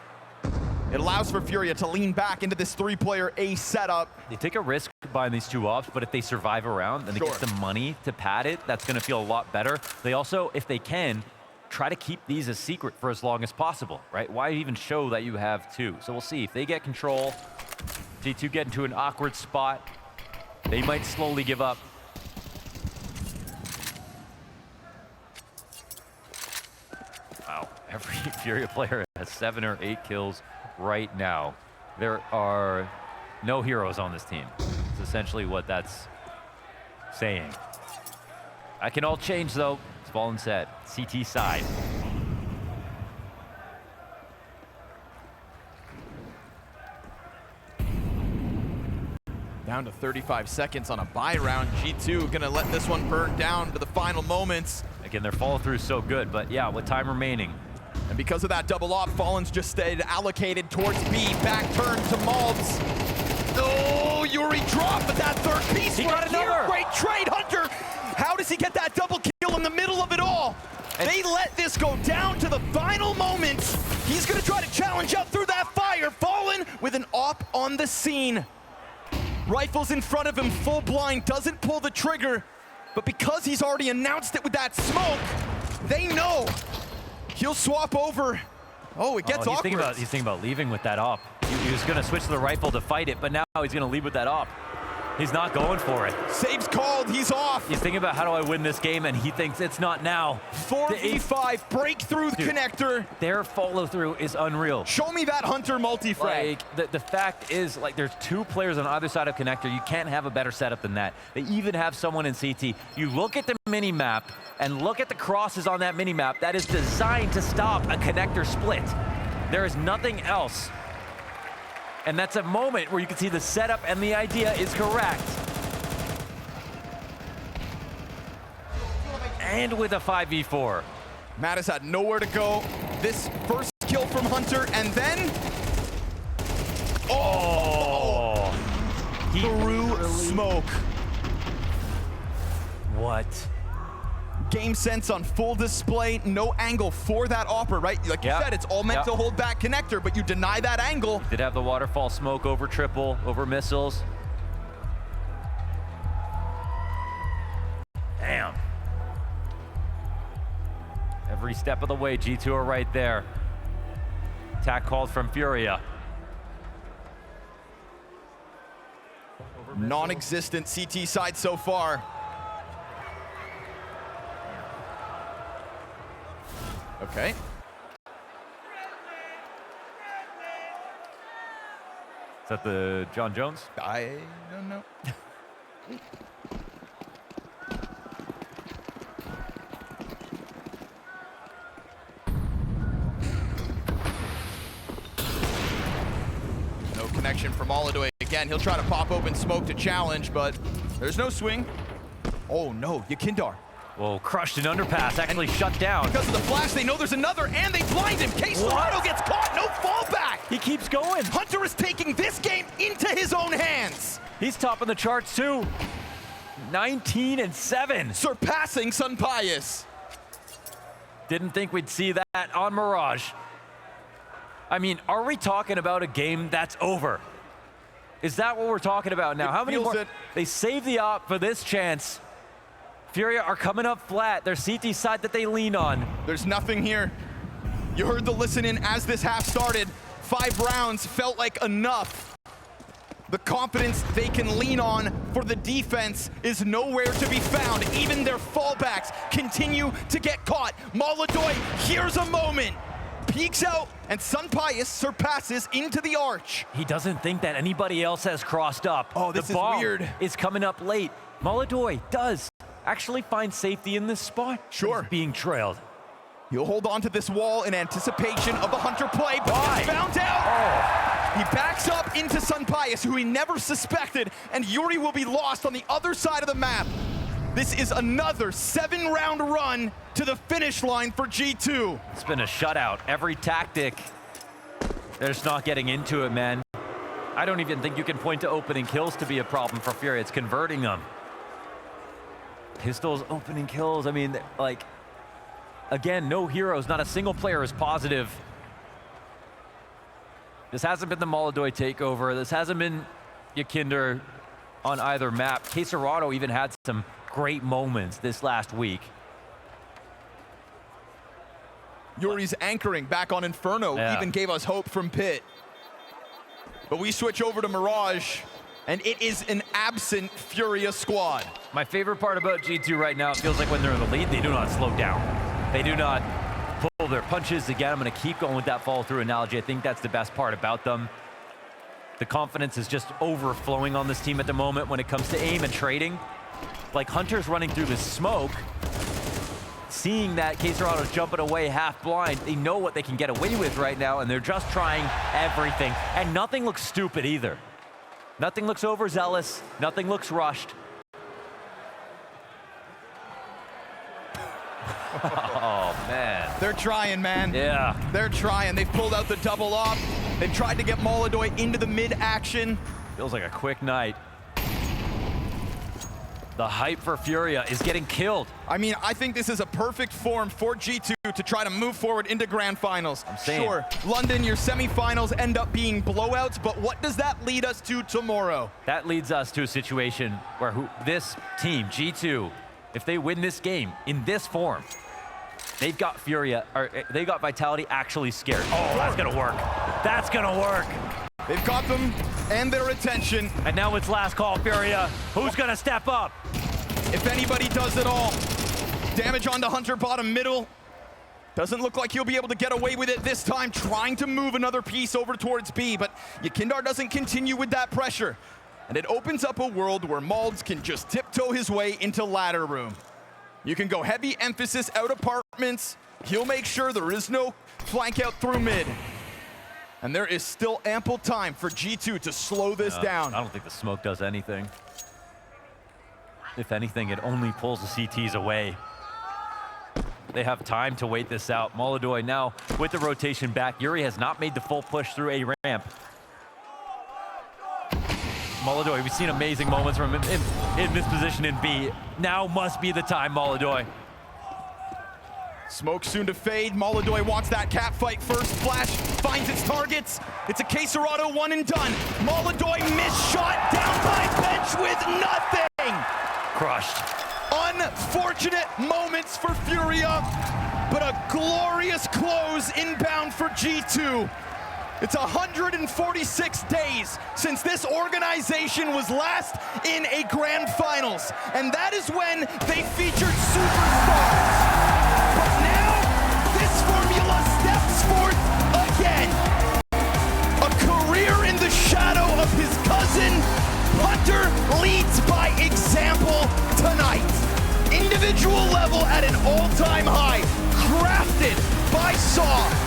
It allows for Furia to lean back into this 3-player A setup. They take a risk buying these 2 ops, but if they survive a round and they get some money to pad it, that's going to feel a lot better. They also, if they can, try to keep these a secret for as long as possible, right? Why even show that you have 2? So we'll see if they get control. G2 get into an awkward spot. They might slowly give up. Wow, every Furia player has 7 or 8 kills right now. There are no heroes on this team. It's essentially what that's saying. That can all change though, as Fallen said. CT side. Down to 35 seconds on a buy round. G2 gonna let this one burn down to the final moments. Again, their follow through is so good, but yeah, with time remaining. And because of that double op, Fallen's just stayed allocated towards B. Back turn to Malbs. Oh, Yuri dropped, but that third piece He right got another. here. Great trade, Hunter. How does he get that double kill in the middle of it all? And they let this go down to the final moments. He's gonna try to challenge up through that fire. Fallen with an op on the scene. Rifles in front of him, full blind, doesn't pull the trigger. But because he's already announced it with that smoke, they know. He'll swap over. Oh, it gets awkward. He's thinking about leaving with that op. He was going to switch to the rifle to fight it, but now he's going to leave with that op. He's not going for it. Save's called, he's off. He's thinking about how do I win this game, and he thinks it's not now. 4v5, break through the connector. Their follow through is unreal. Show me that Hunter multi-frag. Like, the fact is, like, there's 2 players on either side of connector. You can't have a better setup than that. They even have someone in CT. You look at the mini-map and look at the crosses on that mini-map. That is designed to stop a connector split. There is nothing else. And that's a moment where you can see the setup and the idea is correct. And with a 5v4. Mattis had nowhere to go. This first kill from Hunter, and then... Oh! He threw smoke. What? Game sense on full display, no angle for that opera, right? Like you said, it's all meant to hold back connector, but you deny that angle. Did have the waterfall smoke over triple, over missiles. Damn. Every step of the way, G2 are right there. Attack called from Furia. Non-existent CT side so far. Okay. Is that the John Jones? I don't know. No connection from Oladoy. Again, he'll try to pop open smoke to challenge, but there's no swing. Oh no, Yakindar. Well, crushed an underpass, actually shut down. Because of the flash, they know there's another, and they blind him. K-Serrano gets caught, no fallback. He keeps going. Hunter is taking this game into his own hands. He's topping the charts too. 19-7. Surpassing Sun Pius. Didn't think we'd see that on Mirage. I mean, are we talking about a game that's over? Is that what we're talking about now? How many more? They saved the op for this chance. Furia are coming up flat. Their CT side that they lean on. There's nothing here. You heard the listen in as this half started. 5 rounds felt like enough. The confidence they can lean on for the defense is nowhere to be found. Even their fallbacks continue to get caught. Molodoy, here's a moment. Peeks out, and Sun Pius surpasses into the arch. He doesn't think that anybody else has crossed up. Oh, this is weird. Is coming up late. Molodoy does actually find safety in this spot. Sure. He's being trailed. He'll hold on to this wall in anticipation of a Hunter play, but he's found out. He backs up into Sun Pius, who he never suspected, and Yuri will be lost on the other side of the map. This is another 7-round run to the finish line for G2. It's been a shutout. Every tactic, they're just not getting into it, man. I don't even think you can point to opening kills to be a problem for Furia. It's converting them. Pistols, opening kills. I mean, like, again, no heroes. Not a single player is positive. This hasn't been the Molodoy takeover. This hasn't been Yakinder on either map. K-Serrano even had some great moments this last week. Yuri's anchoring back on Inferno even gave us hope from Pit. But we switch over to Mirage, and it is an absent Furia squad. My favorite part about G2 right now, it feels like when they're in the lead, they do not slow down. They do not pull their punches. Again, I'm going to keep going with that follow-through analogy. I think that's the best part about them. The confidence is just overflowing on this team at the moment when it comes to aim and trading. Like Hunter's running through the smoke, seeing that K-Serrano's jumping away half blind. They know what they can get away with right now, and they're just trying everything. And nothing looks stupid either. Nothing looks overzealous. Nothing looks rushed. Oh, man. They're trying, man. Yeah. They're trying. They've pulled out the double up. They've tried to get Molodoy into the mid-action. Feels like a quick night. The hype for Furia is getting killed. I mean, I think this is a perfect form for G2 to try to move forward into grand finals. I'm saying. Sure, London, your semifinals end up being blowouts, but what does that lead us to tomorrow? That leads us to a situation where this team, G2, if they win this game in this form, they've got Furia, or they got Vitality actually scared. Oh, that's gonna work. That's gonna work. They've got them and their attention. And now it's last call, Furia. Who's gonna step up? If anybody does it all. Damage onto Hunter bottom middle. Doesn't look like he'll be able to get away with it this time, trying to move another piece over towards B, but Yakindar doesn't continue with that pressure. And it opens up a world where Malds can just tiptoe his way into ladder room. You can go heavy emphasis out apartments. He'll make sure there is no flank out through mid. And there is still ample time for G2 to slow this down. I don't think the smoke does anything. If anything, it only pulls the CTs away. They have time to wait this out. Molodoy now with the rotation back. Yuri has not made the full push through a ramp. Molodoy, we've seen amazing moments from him in this position in B. Now must be the time, Molodoy. Smoke soon to fade. Molodoy wants that cat fight first. Flash finds its targets. It's a K-Serrano one and done. Molodoy missed shot down by bench with nothing. Crushed. Unfortunate moments for Furia, but a glorious close inbound for G2. It's 146 days since this organization was last in a grand finals, and that is when they featured superstars. But now, this formula steps forth again. A career in the shadow leads by example tonight. Individual level at an all-time high, crafted by Saw.